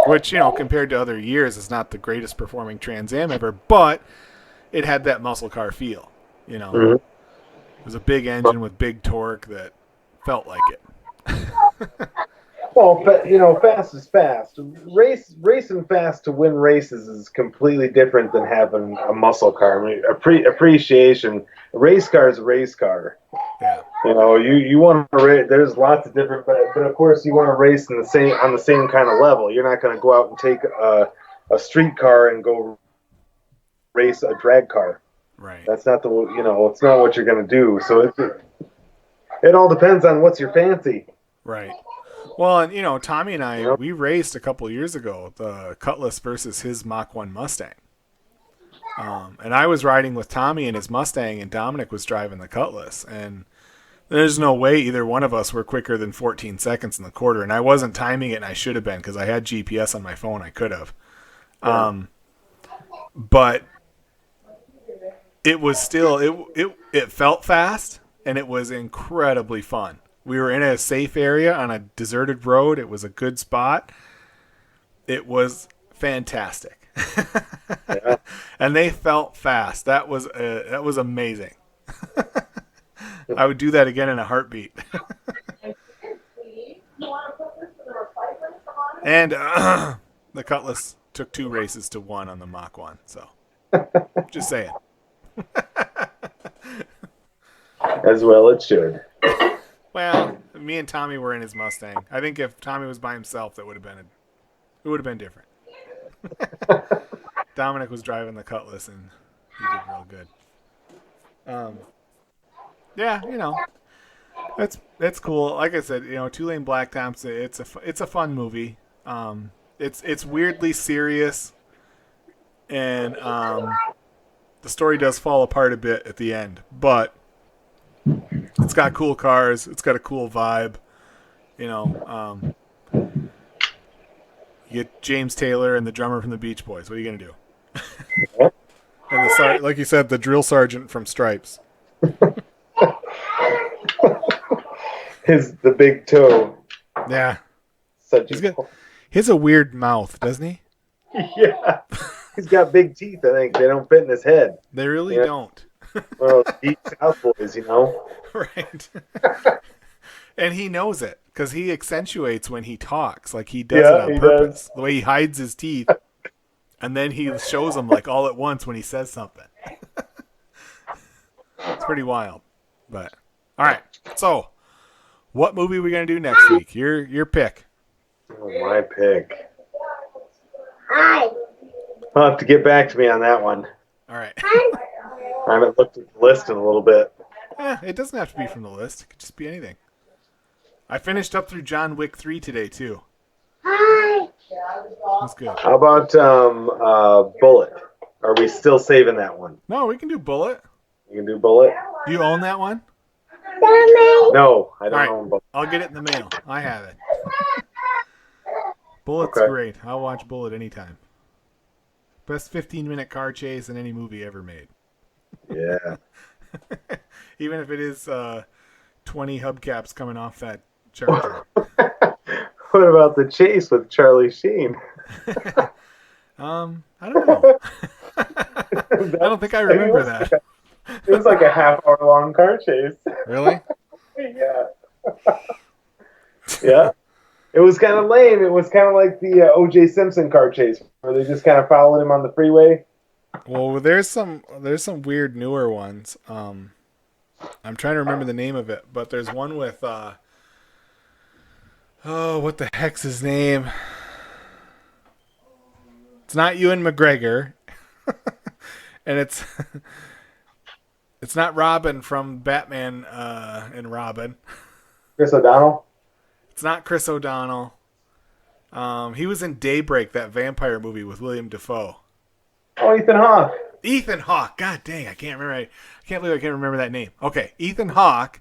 Which, you know, compared to other years, is not the greatest performing Trans Am ever, but it had that muscle car feel. You know, Mm-hmm. it was a big engine with big torque that felt like it. Well, but fast is fast. Racing fast to win races is completely different than having a muscle car. I mean, appreciation. A race car is a race car. Yeah. You want to race. There's lots of different, but of course you want to race on the same kind of level. You're not going to go out and take a street car and go race a drag car. Right. That's not it's not what you're going to do. So it all depends on what's your fancy. Right. Well, and Tommy and I, we raced a couple of years ago the Cutlass versus his Mach 1 Mustang. And I was riding with Tommy in his Mustang, and Dominic was driving the Cutlass. And there's no way either one of us were quicker than 14 seconds in the quarter. And I wasn't timing it, and I should have been because I had GPS on my phone. I could have. But it was still, it felt fast, and it was incredibly fun. We were in a safe area on a deserted road. It was a good spot. It was fantastic. Yeah. And they felt fast. That was amazing. I would do that again in a heartbeat. And the Cutlass took 2 races to 1 on the Mach 1. So, just saying. As well it should. Well, me and Tommy were in his Mustang. I think if Tommy was by himself, it would have been different. Dominic was driving the Cutlass, and he did real good. Yeah, that's cool. Like I said, 2-Lane Blacktop's it's a fun movie. It's weirdly serious, and the story does fall apart a bit at the end, but it's got cool cars. It's got a cool vibe. You get James Taylor and the drummer from the Beach Boys. What are you gonna do? And like you said, the drill sergeant from Stripes. The big toe. Yeah, Such he has a weird mouth, doesn't he? Yeah. He's got big teeth. I think they don't fit in his head. They really don't. Well, deep South boys, Right. And he knows it because he accentuates when he talks. Like he does it on purpose. Does. The way he hides his teeth. And then he shows them like all at once when he says something. It's pretty wild. But all right. So, what movie are we going to do next week? Your pick. Oh, my pick. Hi. I'll have to get back to me on that one. All right. I haven't looked at the list in a little bit. Yeah, it doesn't have to be from the list. It could just be anything. I finished up through John Wick 3 today, too. Hi. That's good. How about Bullet? Are we still saving that one? No, we can do Bullet. You can do Bullet? Do you own that one? No, I don't own Bullet. I'll get it in the mail. I have it. Bullet's great. I'll watch Bullet anytime. Best 15-minute car chase in any movie ever made. Yeah. Even if it is 20 hubcaps coming off that Charger. What about the chase with Charlie Sheen? I don't know. I don't think I It remember was that. it was like a half-hour long car chase. Really? Yeah, yeah. It was kind of lame. It was kind of like the O.J. Simpson car chase, where they just kind of followed him on the freeway. Well, there's some weird newer ones. I'm trying to remember the name of it, but there's one with oh, what the heck's his name? It's not Ewan McGregor, and it's not Robin from Batman and Robin. Chris O'Donnell. It's not Chris O'Donnell. He was in Daybreak, that vampire movie with William Dafoe. Oh, Ethan Hawke. Ethan Hawke. God dang, I can't remember. I can't believe I can't remember that name. Okay, Ethan Hawke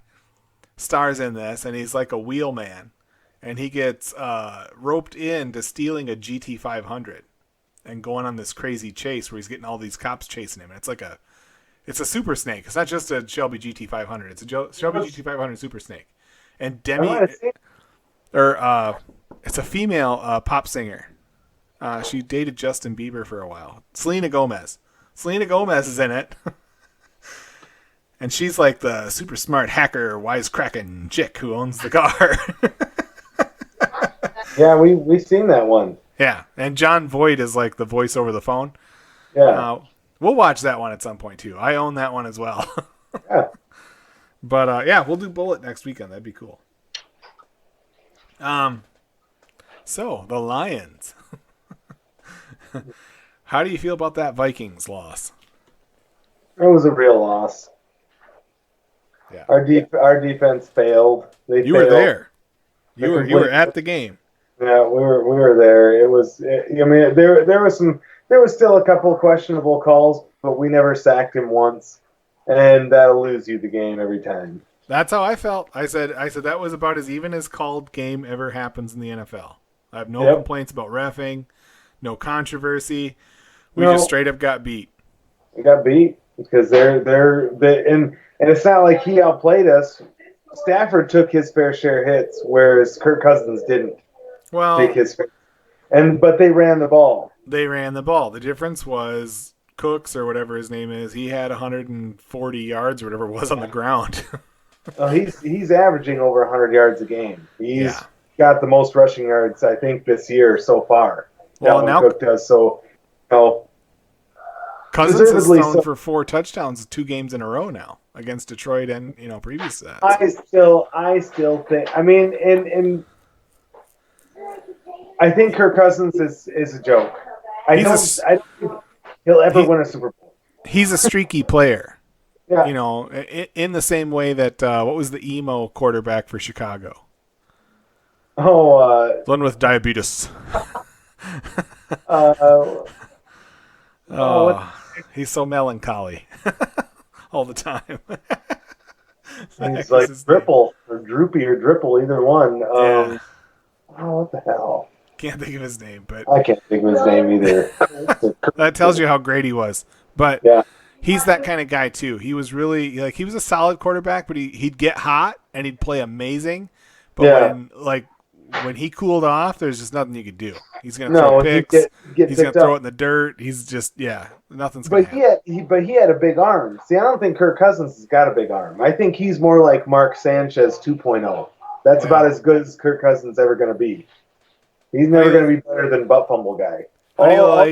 stars in this, and he's like a wheelman, and he gets roped into stealing a GT500 and going on this crazy chase where he's getting all these cops chasing him. And it's a Super Snake. It's not just a Shelby GT500. It's a Shelby GT500 Super Snake. And it's a female pop singer. She dated Justin Bieber for a while. Selena Gomez. Selena Gomez is in it. And she's like the super smart hacker, wisecracking chick who owns the car. Yeah, we seen that one. Yeah, and John Voight is like the voice over the phone. Yeah. We'll watch that one at some point too. I own that one as well. Yeah. But yeah, we'll do Bullet next weekend. That'd be cool. So the Lions. How do you feel about that Vikings loss? It was a real loss. Yeah. Our defense failed. You were there. You were at the game. Yeah, we were there. It was. I mean, there was still a couple of questionable calls, but we never sacked him once, and that'll lose you the game every time. That's how I felt. I said that was about as even as called game ever happens in the NFL. I have no complaints about reffing, no controversy. We just straight up got beat. We got beat because and it's not like he outplayed us. Stafford took his fair share hits, whereas Kirk Cousins didn't take his fair. But they ran the ball. They ran the ball. The difference was Cooks or whatever his name is. He had 140 yards or whatever it was on the ground. He's averaging over 100 yards a game. He's got the most rushing yards, I think, this year so far. Well, now Cook does. So, Cousins has thrown for 4 touchdowns 2 games in a row now against Detroit and previous to that. I still think. I mean, and I think Kirk Cousins is a joke. I don't think he'll ever win a Super Bowl. He's a streaky player. Yeah. In the same way that what was the emo quarterback for Chicago? Oh, the one with diabetes. He's so melancholy all the time. He's like Dripple or Droopy or Dripple, either one. Oh, what the hell? Can't think of his name, but I can't think of his name either. That tells you how great he was. But he's that kind of guy too. He was really he was a solid quarterback, but he'd get hot and he'd play amazing. But when he cooled off, there's just nothing you could do. He's gonna throw picks. He's gonna throw it in the dirt. He's just nothing's gonna happen. But he had a big arm. See, I don't think Kirk Cousins has got a big arm. I think he's more like Mark Sanchez 2.0. That's about as good as Kirk Cousins ever going to be. He's never going to be better than Butt Fumble guy. How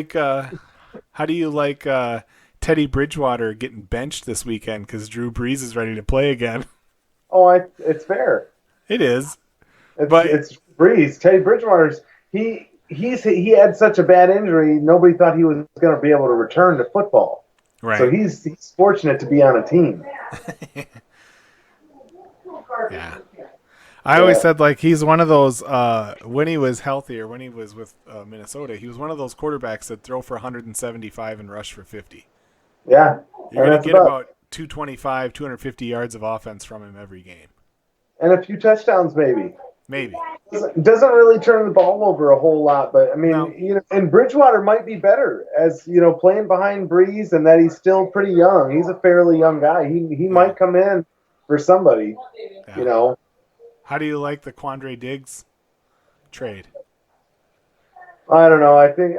do you like Teddy Bridgewater getting benched this weekend because Drew Brees is ready to play again? Oh, it's fair. It is. It's Brees. Teddy Bridgewater's he had such a bad injury, nobody thought he was going to be able to return to football. Right. So he's fortunate to be on a team. Yeah. I always said he's one of those when he was healthy or when he was with Minnesota, he was one of those quarterbacks that throw for 175 and rush for 50. Yeah. You're going to get about 225, 250 yards of offense from him every game. And a few touchdowns maybe. Maybe. Doesn't really turn the ball over a whole lot, but I mean, No. And Bridgewater might be better as playing behind Breeze, and that he's still pretty young. He's a fairly young guy. He might come in for somebody. Yeah. How do you like the Quandre Diggs trade? I don't know. I think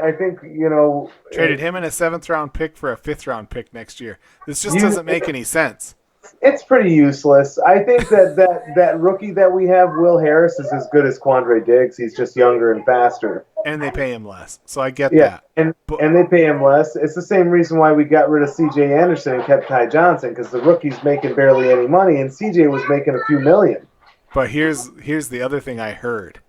Traded him in a 7th-round pick for a 5th-round pick next year. This just doesn't make any sense. It's pretty useless. I think that rookie that we have, Will Harris, is as good as Quandre Diggs. He's just younger and faster. And they pay him less, so I get that. And they pay him less. It's the same reason why we got rid of C.J. Anderson and kept Ty Johnson, because the rookie's making barely any money, and C.J. was making a few million. But here's the other thing I heard.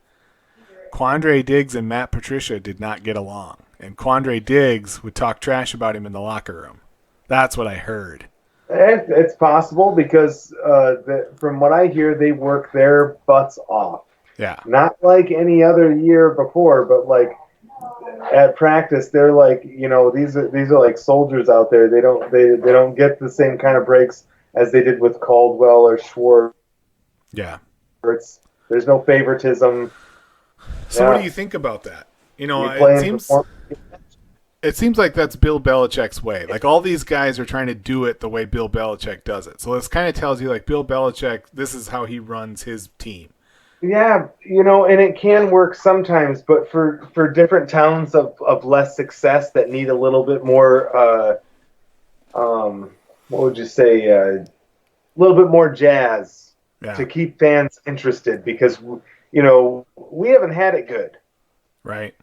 Quandre Diggs and Matt Patricia did not get along, and Quandre Diggs would talk trash about him in the locker room. That's what I heard. It's possible because from what I hear, they work their butts off. Yeah. Not like any other year before, but like at practice, they're like, these are like soldiers out there. They don't get the same kind of breaks as they did with Caldwell or Schwartz. Yeah. There's no favoritism. So what do you think about that? It seems like that's Bill Belichick's way. Like, all these guys are trying to do it the way Bill Belichick does it. So this kind of tells you, like, Bill Belichick, this is how he runs his team. Yeah, and it can work sometimes, but for different towns of less success that need a little bit more, what would you say, a little bit more jazz to keep fans interested, because, we haven't had it good. Right.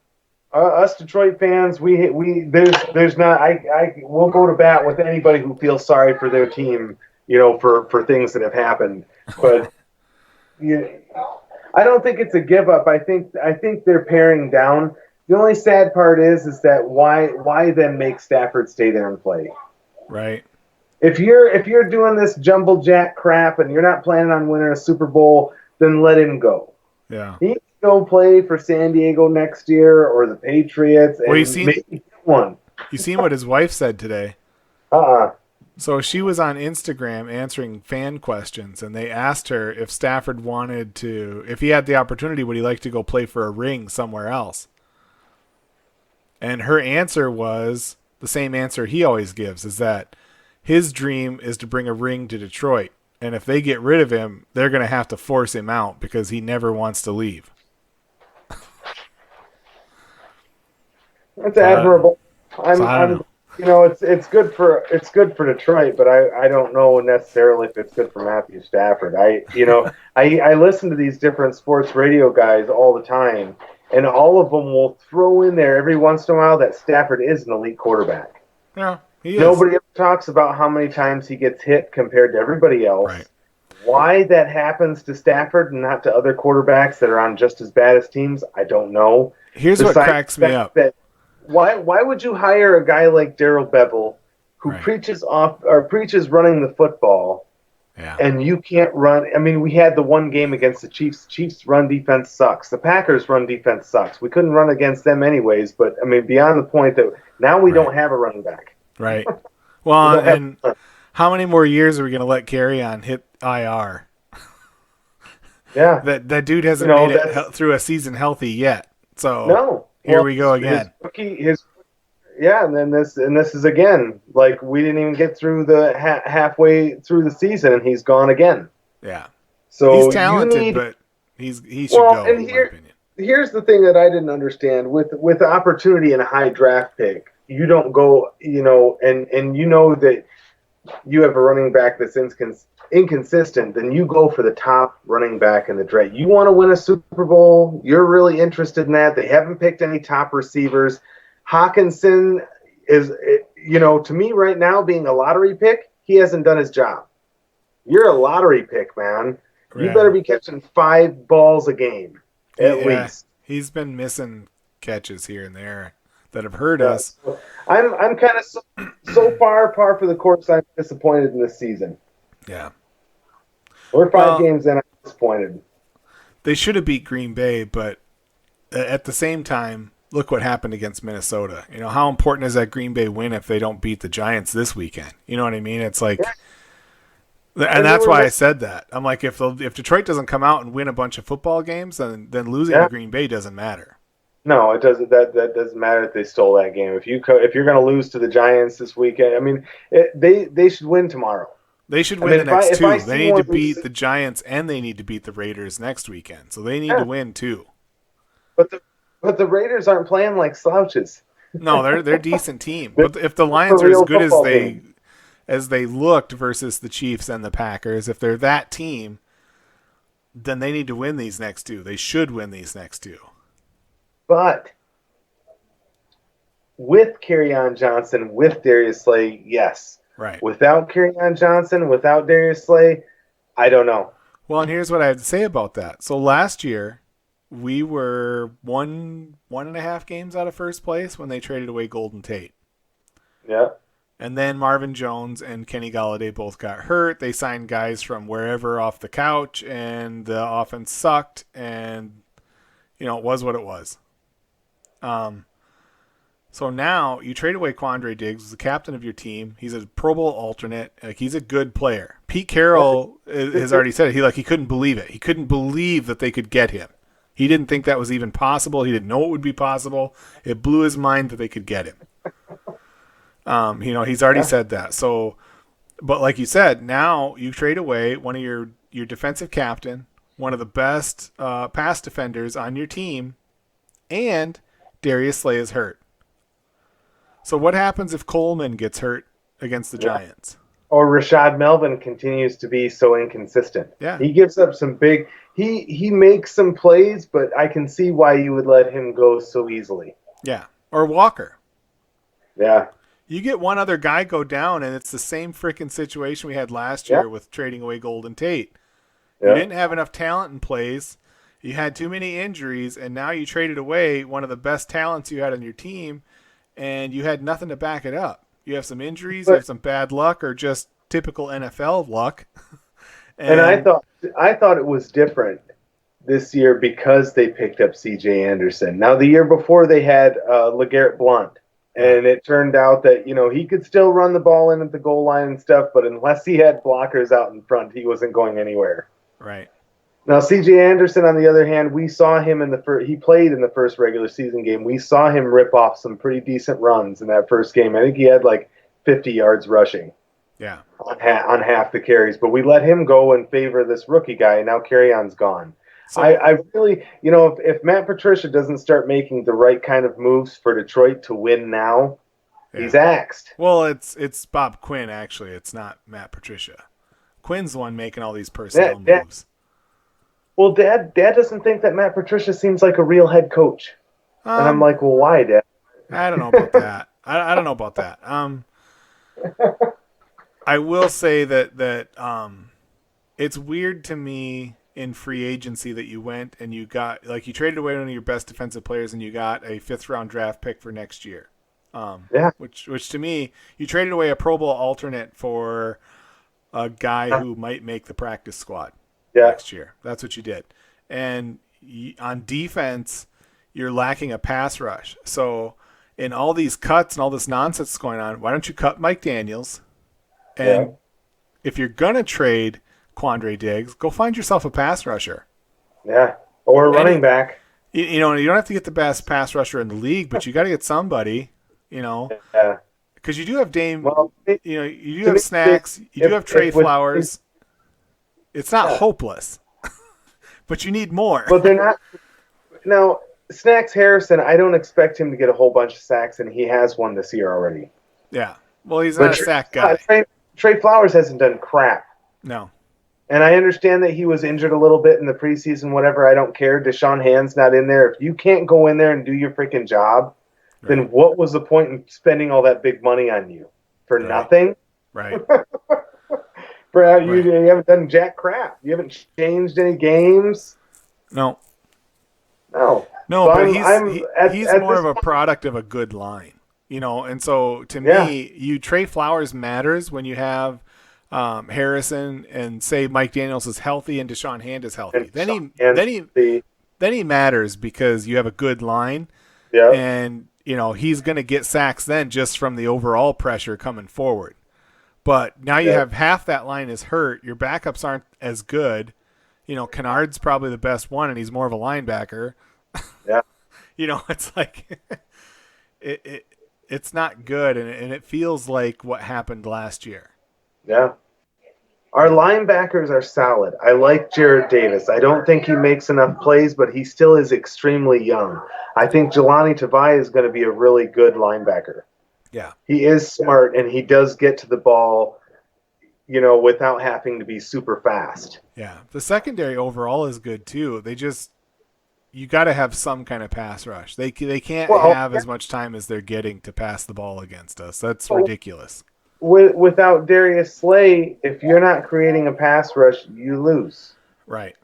Us Detroit fans, there's not. We'll go to bat with anybody who feels sorry for their team, for things that have happened. But I don't think it's a give up. I think they're paring down. The only sad part is that why then make Stafford stay there and play? Right. If you're doing this jumble jack crap and you're not planning on winning a Super Bowl, then let him go. Yeah. He can go play for San Diego next year or the Patriots. And you seen one. You seen what his wife said today? So she was on Instagram answering fan questions, and they asked her if Stafford if he had the opportunity, would he like to go play for a ring somewhere else? And her answer was the same answer he always gives, is that his dream is to bring a ring to Detroit. And if they get rid of him, they're going to have to force him out because he never wants to leave. That's admirable. It's good for Detroit, but I don't know necessarily if it's good for Matthew Stafford. I listen to these different sports radio guys all the time, and all of them will throw in there every once in a while that Stafford is an elite quarterback. Yeah, he is. Nobody ever talks about how many times he gets hit compared to everybody else. Right. Why that happens to Stafford and not to other quarterbacks that are on just as bad as teams, I don't know. Here's what cracks me up. Why would you hire a guy like Darrell Bevell who preaches running the football, and you can't run? I mean, we had the one game against the Chiefs. Chiefs' run defense sucks. The Packers' run defense sucks. We couldn't run against them anyways, but I mean, beyond the point that now we don't have a running back. Right. Well, and how many more years are we going to let Carry-On hit IR? Yeah. That dude hasn't made it through a season healthy yet. So here we go again. And then this is again, like, we didn't even get through the halfway through the season and he's gone again. Yeah. So he's talented, but he should go, in my opinion. Here's the thing that I didn't understand with the opportunity in a high draft pick. You don't go, and that you have a running back that's inconsistent, then you go for the top running back in the draft. You want to win a Super Bowl, you're really interested in that. They haven't picked any top receivers. Hawkinson is, to me right now, being a lottery pick, he hasn't done his job. You're a lottery pick, man. You better be catching 5 balls a game, at least. He's been missing catches here and there that have hurt us. I'm kind of so far par for the course. I'm disappointed in this season. Yeah. We're 5 games in. I'm disappointed. They should have beat Green Bay, but at the same time, look what happened against Minnesota. How important is that Green Bay win if they don't beat the Giants this weekend? You know what I mean? It's like And that's why I said that. I'm like, if Detroit doesn't come out and win a bunch of football games, then losing to Green Bay doesn't matter. No, it doesn't. That doesn't matter if they stole that game. If you're going to lose to the Giants this weekend, I mean, they should win tomorrow. They should win the next two. They need to beat the Giants and they need to beat the Raiders next weekend. So they need to win too. But the Raiders aren't playing like slouches. No, they're a decent team. But if the Lions are as good as they looked versus the Chiefs and the Packers, if they're that team, then they need to win these next two. They should win these next two. But with Kerryon Johnson, with Darius Slay, yes. Right. Without Kerryon Johnson, without Darius Slay, I don't know. Well, and here's what I have to say about that. So last year, we were one and a half games out of first place when they traded away Golden Tate. Yeah. And then Marvin Jones and Kenny Golladay both got hurt. They signed guys from wherever off the couch, and the offense sucked, and it was what it was. So now you trade away Quandre Diggs, who's the captain of your team. He's a Pro Bowl alternate. Like, he's a good player. Pete Carroll has already said it. He couldn't believe it. He couldn't believe that they could get him. He didn't think that was even possible. He didn't know it would be possible. It blew his mind that they could get him. He's already said that. So, but like you said, now you trade away one of your defensive captain, one of the best pass defenders on your team, and Darius Slay is hurt. So what happens if Coleman gets hurt against the Giants? Or Rashad Melvin continues to be so inconsistent. Yeah. He gives up some big he makes some plays, but I can see why you would let him go so easily. Yeah. Or Walker. Yeah. You get one other guy go down, and it's the same freaking situation we had last year with trading away Golden Tate. Yeah. You didn't have enough talent in plays. You had too many injuries, and now you traded away one of the best talents you had on your team, and you had nothing to back it up. You have some injuries, you have some bad luck, or just typical NFL luck. and I thought it was different this year because they picked up C.J. Anderson. Now, the year before they had LeGarrette Blount, and it turned out that he could still run the ball in at the goal line and stuff, but unless he had blockers out in front, he wasn't going anywhere. Right. Now, C.J. Anderson, on the other hand, we saw him he played in the first regular season game. We saw him rip off some pretty decent runs in that first game. I think he had like 50 yards rushing. Yeah. On half the carries. But we let him go in favor of this rookie guy, and now Kerryon's gone. So, I really, if Matt Patricia doesn't start making the right kind of moves for Detroit to win now, he's axed. Well, it's Bob Quinn, actually. It's not Matt Patricia. Quinn's the one making all these personnel moves. Well, Dad doesn't think that Matt Patricia seems like a real head coach. And I'm like, well, why, Dad? I don't know about that. I don't know about that. I will say that it's weird to me in free agency that you went and you got, like, you traded away one of your best defensive players and you got a 5th-round draft pick for next year. Which to me, you traded away a Pro Bowl alternate for a guy who might make the practice squad next year. That's what you did. And on defense, you're lacking a pass rush. So in all these cuts and all this nonsense going on, why don't you cut Mike Daniels? And if you're going to trade Quandre Diggs, go find yourself a pass rusher. Yeah, or a running back. You don't have to get the best pass rusher in the league, but you got to get somebody, Yeah. Because you do have Dame, you do have Snacks, you do have Trey Flowers. It's not hopeless, but you need more. But they're not. Now, Snacks Harrison, I don't expect him to get a whole bunch of sacks, and he has one this year already. Yeah. Well, he's not a sack guy. Trey Flowers hasn't done crap. No. And I understand that he was injured a little bit in the preseason, whatever. I don't care. Deshaun Hand's not in there. If you can't go in there and do your freaking job, then what was the point in spending all that big money on you? For nothing? Right. Bro, you haven't done jack crap. You haven't changed any games. No. So but he's more of a product of a good line. And so to me, Trey Flowers matters when you have Harrison and say Mike Daniels is healthy and Deshaun Hand is healthy. Then he matters because you have a good line. Yeah. And he's going to get sacks then just from the overall pressure coming forward. But now you have half that line is hurt. Your backups aren't as good. Kennard's probably the best one, and he's more of a linebacker. Yeah. It's like it's not good, and it feels like what happened last year. Yeah. Our linebackers are solid. I like Jared Davis. I don't think he makes enough plays, but he still is extremely young. I think Jelani Tavai is going to be a really good linebacker. Yeah. He is smart, and he does get to the ball, without having to be super fast. Yeah. The secondary overall is good, too. You got to have some kind of pass rush. They can't have as much time as they're getting to pass the ball against us. That's ridiculous. Without Darius Slay, if you're not creating a pass rush, you lose. Right.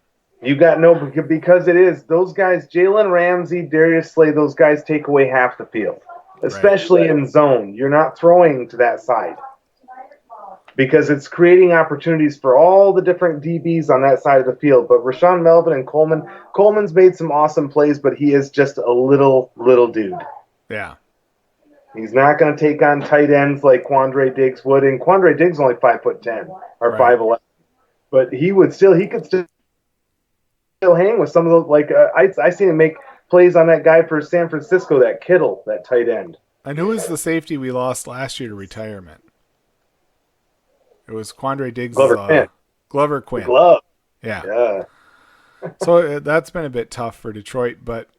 You got because it is those guys, Jalen Ramsey, Darius Slay, those guys take away half the field, especially in zone. You're not throwing to that side because it's creating opportunities for all the different DBs on that side of the field. But Rashawn Melvin and Coleman's made some awesome plays, but he is just a little dude. Yeah. He's not going to take on tight ends like Quandre Diggs would, and Quandre Diggs is only 5'10" or 5'11", but he could still hang with some of those. I seen him make plays on that guy for San Francisco, that Kittle, that tight end. And who was the safety we lost last year to retirement? It was Quandre Diggs. Glover Quinn. Glove. Yeah. So that's been a bit tough for Detroit, but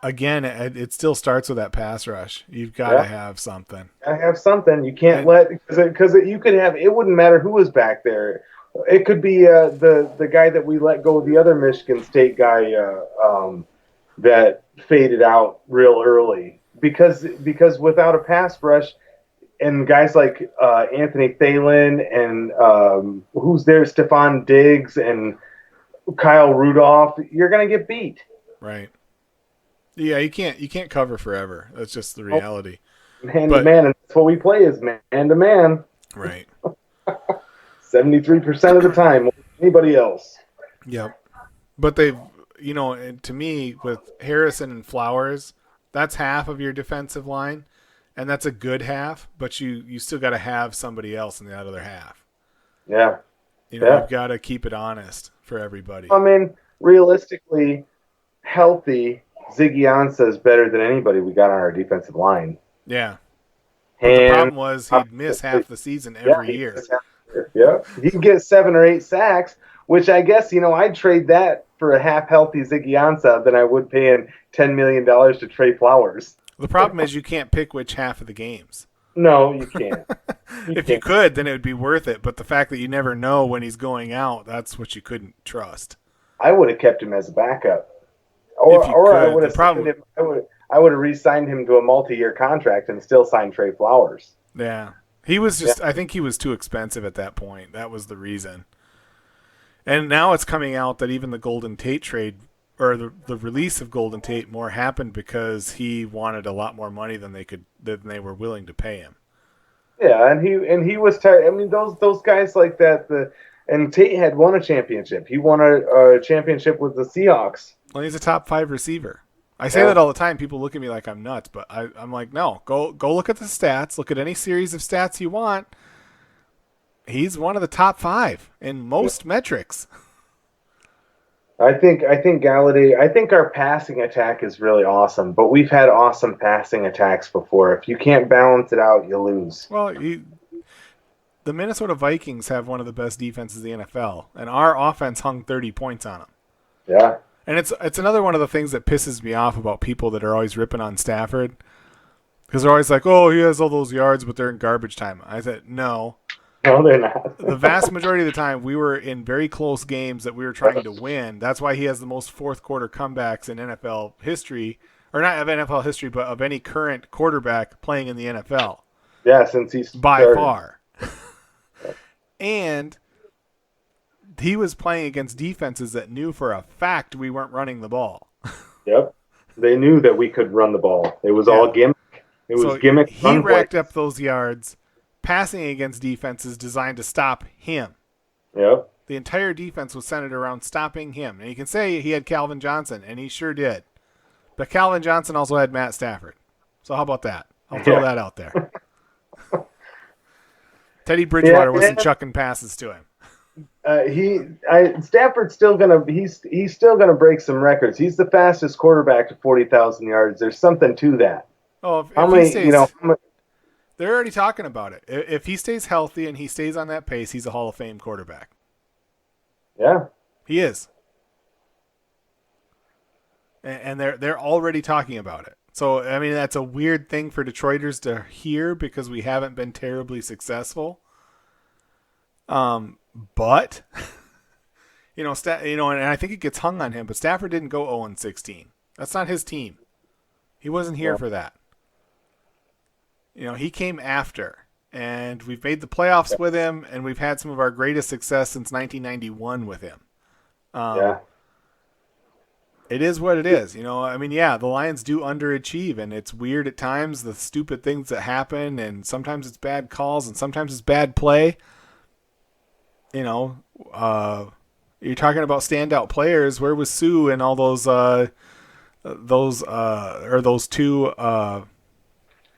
again, it still starts with that pass rush. You've got to have something. I have something. You can't because you could have. It wouldn't matter who was back there. It could be the guy that we let go, the other Michigan State guy that faded out real early because without a pass rush and guys like Anthony Thalen and who's there, Stephon Diggs and Kyle Rudolph, you're gonna get beat. Right. Yeah, you can't cover forever. That's just the reality. Man to man, and that's what we play is man to man. Right. 73% of the time, more than anybody else. Yep. But they've, to me, with Harrison and Flowers, that's half of your defensive line, and that's a good half. But you still got to have somebody else in the other half. Yeah. You've got to keep it honest for everybody. I mean, realistically, healthy. Ziggy Ansah is better than anybody we got on our defensive line. Yeah. But the problem was he'd miss half the season every year. Yeah. He'd get 7 or 8 sacks, which I guess, I'd trade that for a half-healthy Ziggy Ansah than I would paying $10 million to Trey Flowers. The problem is you can't pick which half of the games. No, you can't. You could, then it would be worth it. But the fact that you never know when he's going out, that's what you couldn't trust. I would have kept him as a backup. I would have I would have re-signed him to a multi-year contract and still signed Trey Flowers. Yeah. He was just I think he was too expensive at that point. That was the reason. And now it's coming out that even the Golden Tate trade or the release of Golden Tate more happened because he wanted a lot more money than they were willing to pay him. Yeah, and he was tired. I mean, those guys like that. And Tate had won a championship. He won a championship with the Seahawks. Well, he's a top 5 receiver. I say that all the time. People look at me like I'm nuts, but I'm like, no. Go look at the stats. Look at any series of stats you want. He's one of the top 5 in most metrics. I think Galladay. I think our passing attack is really awesome, but we've had awesome passing attacks before. If you can't balance it out, you lose. Well, the Minnesota Vikings have one of the best defenses in the NFL, and our offense hung 30 points on them. Yeah. And it's another one of the things that pisses me off about people that are always ripping on Stafford. Because they're always like, oh, he has all those yards, but they're in garbage time. I said, no. No, they're not. The vast majority of the time, we were in very close games that we were trying to win. That's why he has the most fourth-quarter comebacks in NFL history. Or not of NFL history, but of any current quarterback playing in the NFL. Yeah, since he's by far. And he was playing against defenses that knew for a fact we weren't running the ball. Yep. They knew that we could run the ball. It was all gimmick. It was gimmick. He racked up those yards passing against defenses designed to stop him. Yep. The entire defense was centered around stopping him. And you can say he had Calvin Johnson, and he sure did. But Calvin Johnson also had Matt Stafford. So how about that? I'll throw that out there. Teddy Yeah, Bridgewater wasn't chucking passes to him. Stafford's still gonna he's still gonna break some records. He's the fastest quarterback to 40,000 yards. There's something to that. Oh, How if he many? You know, stays, they're already talking about it. If he stays healthy and he stays on that pace, he's a Hall of Fame quarterback. yeah, He is, and they're already talking about it. So I mean, that's a weird thing for Detroiters to hear because we haven't been terribly successful. But and I think it gets hung on him. But Stafford didn't go 0-16. That's not his team. He wasn't here for that. He came after, and we've made the playoffs with him, and we've had some of our greatest success since 1991 with him. yeah. It is what it is. I mean, yeah, the Lions do underachieve, and it's weird at times, the stupid things that happen, and sometimes it's bad calls, and sometimes it's bad play. You're talking about standout players. Where was Sue and all those two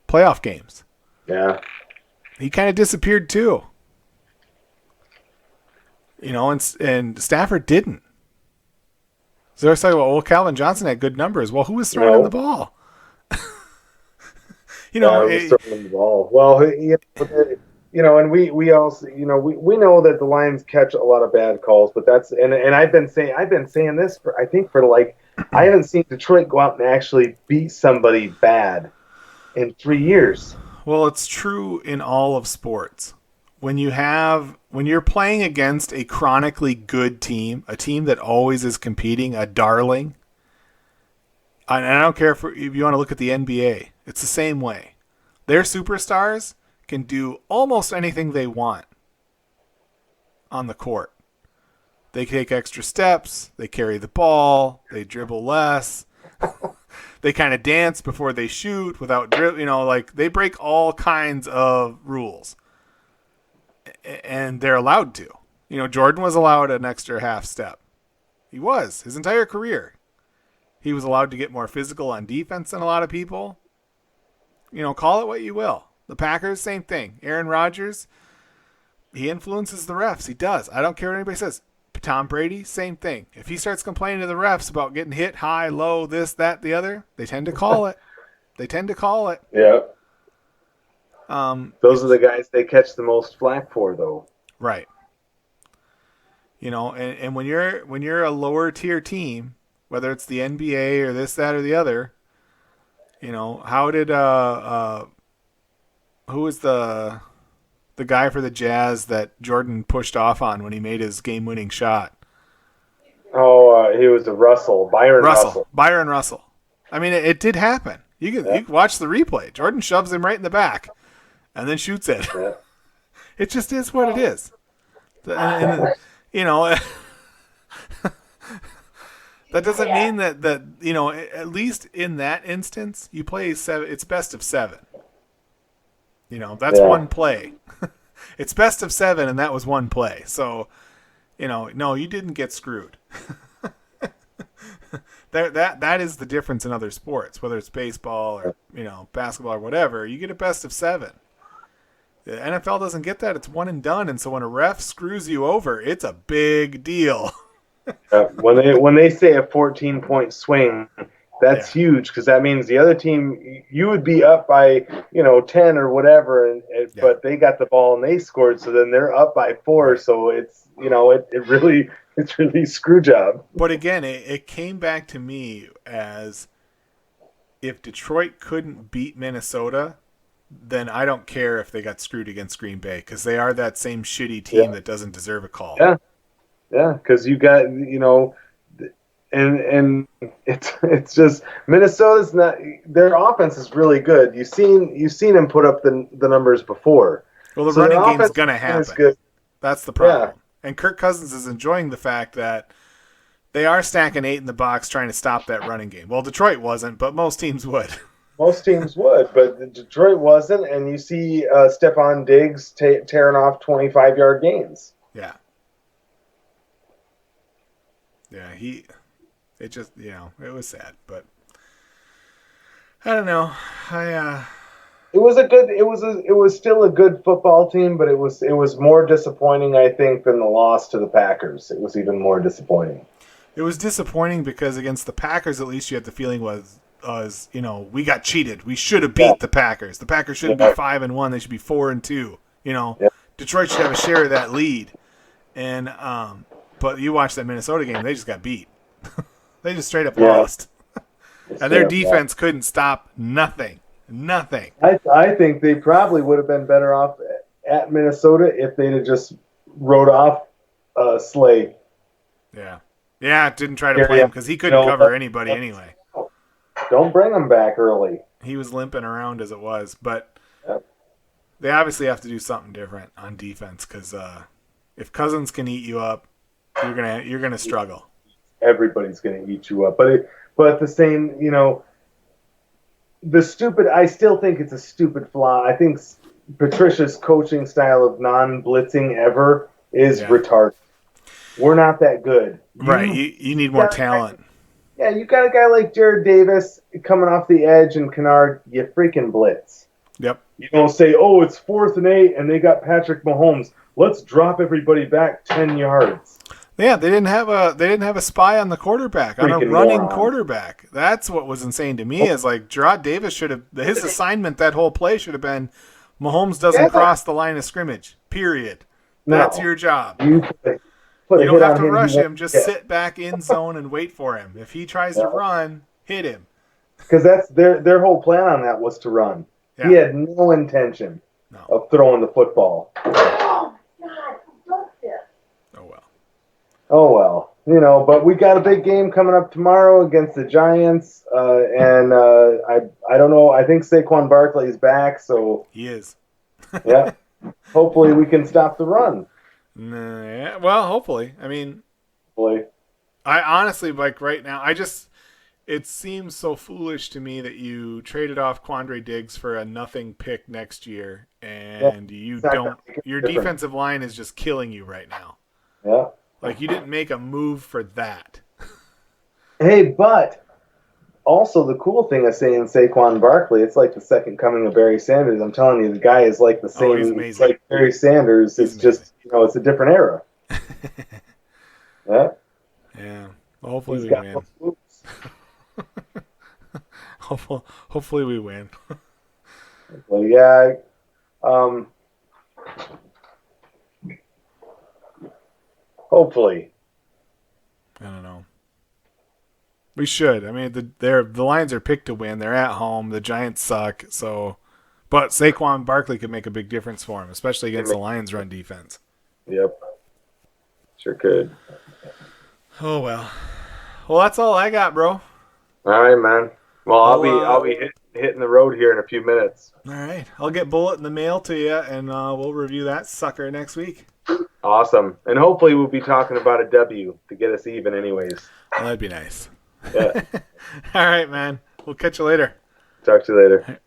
playoff games? Yeah. He kind of disappeared too. And Stafford didn't. So they're saying, well, Calvin Johnson had good numbers. Well, who was throwing him the ball? Who was throwing him the ball? Well, and we also, we know that the Lions catch a lot of bad calls, but that's and I've been saying this for I haven't seen Detroit go out and actually beat somebody bad in 3 years. Well, it's true in all of sports. When you're playing against a chronically good team, a team that always is competing, a darling, and I don't care if you want to look at the NBA, it's the same way. Their superstars can do almost anything they want on the court. They take extra steps, they carry the ball, they dribble less, they kind of dance before they shoot without they break all kinds of rules. And they're allowed to. Jordan was allowed an extra half step. He was his entire career. He was allowed to get more physical on defense than a lot of people. Call it what you will. The Packers, same thing. Aaron Rodgers, he influences the refs. He does. I don't care what anybody says. Tom Brady, same thing. If he starts complaining to the refs about getting hit high, low, this, that, the other, they tend to call it. Yeah. Those are the guys they catch the most flack for, though. Right. And when you're a lower tier team, whether it's the NBA or this, that, or the other, how did who was the guy for the Jazz that Jordan pushed off on when he made his game-winning shot? Oh, he was a Byron Russell. Byron Russell. I mean, it did happen. You can watch the replay. Jordan shoves him right in the back and then shoots it. Yeah. It just is what it is. And that doesn't mean that at least in that instance, you play seven. It's best of seven. That's one play. It's best of seven, and that was one play. So, no, you didn't get screwed. That is the difference in other sports, whether it's baseball or basketball or whatever. You get a best of seven. The NFL doesn't get that. It's one and done. And so when a ref screws you over, it's a big deal. When they say a 14-point swing, that's huge because that means the other team, you would be up by 10 or whatever, but they got the ball and they scored, so then they're up by 4. So it's it's really screw job. But again, it came back to me as if Detroit couldn't beat Minnesota, then I don't care if they got screwed against Green Bay because they are that same shitty team that doesn't deserve a call. Yeah, because you got and it's just Minnesota's not, their offense is really good. You've seen them put up the numbers before. Well, the running game's gonna happen. That's the problem. Yeah. And Kirk Cousins is enjoying the fact that they are stacking 8 in the box trying to stop that running game. Well, Detroit wasn't, but most teams would. Most teams would, but Detroit wasn't, and you see Stephon Diggs tearing off 25-yard gains. Yeah. Yeah, it just, it was sad, but I don't know. It was still a good football team, but it was more disappointing, I think, than the loss to the Packers. It was even more disappointing. It was disappointing because against the Packers, at least you had the feeling was we got cheated. We should have beat the Packers. The Packers shouldn't be 5-1. They should be 4-2. Detroit should have a share of that lead. And but you watch that Minnesota game, they just got beat. They just straight up lost. And their defense couldn't stop nothing. Nothing. I think they probably would have been better off at Minnesota if they'd have just wrote off Slay. Yeah, didn't try to play him because he couldn't cover anybody anyway. Don't bring him back early. He was limping around as it was, but they obviously have to do something different on defense because if Cousins can eat you up, you're gonna struggle. Everybody's gonna eat you up, but the same, I still think it's a stupid flaw. I think Patricia's coaching style of non-blitzing ever is retarded. We're not that good. Right. You need more talent. You got a guy like Jared Davis coming off the edge and Kennard, you freaking blitz. Yep. You don't say, oh, it's 4th and 8 and they got Patrick Mahomes. Let's drop everybody back 10 yards. Yeah, they didn't have a spy on the quarterback, on a running quarterback. That's what was insane to me. Is like Gerard Davis should have his assignment that whole play should have been Mahomes doesn't cross the line of scrimmage. Period. That's your job. You don't have to rush him. Just sit back in zone and wait for him. If he tries to run, hit him. Because that's their whole plan on that was to run. Yeah. He had no intention of throwing the football. Oh, well. But we got a big game coming up tomorrow against the Giants, and I don't know. I think Saquon Barkley is back, so he is. Yeah. Hopefully, we can stop the run. Yeah. Well, hopefully. I mean, I honestly right now. It seems so foolish to me that you traded off Quandre Diggs for a nothing pick next year, and your defensive line is just killing you right now. Yeah. Like, you didn't make a move for that. Hey, but also the cool thing of saying Saquon Barkley, it's like the second coming of Barry Sanders. I'm telling you, the guy is like the same. He's amazing. Like Barry Sanders. It's just, it's a different era. Yeah. Yeah. Well, hopefully we win. Hopefully we win. Well, yeah. Hopefully. I don't know. We should. I mean, the Lions are picked to win. They're at home. The Giants suck. But Saquon Barkley could make a big difference for him, especially against the Lions' run defense. Yep. Sure could. Oh well. Well, that's all I got, bro. All right, man. Well, I'll be hitting the road here in a few minutes. All right. I'll get Bullet in the mail to you, and we'll review that sucker next week. Awesome. And hopefully we'll be talking about a W to get us even anyways. Well, that'd be nice. Yeah. All right, man. We'll catch you later. Talk to you later.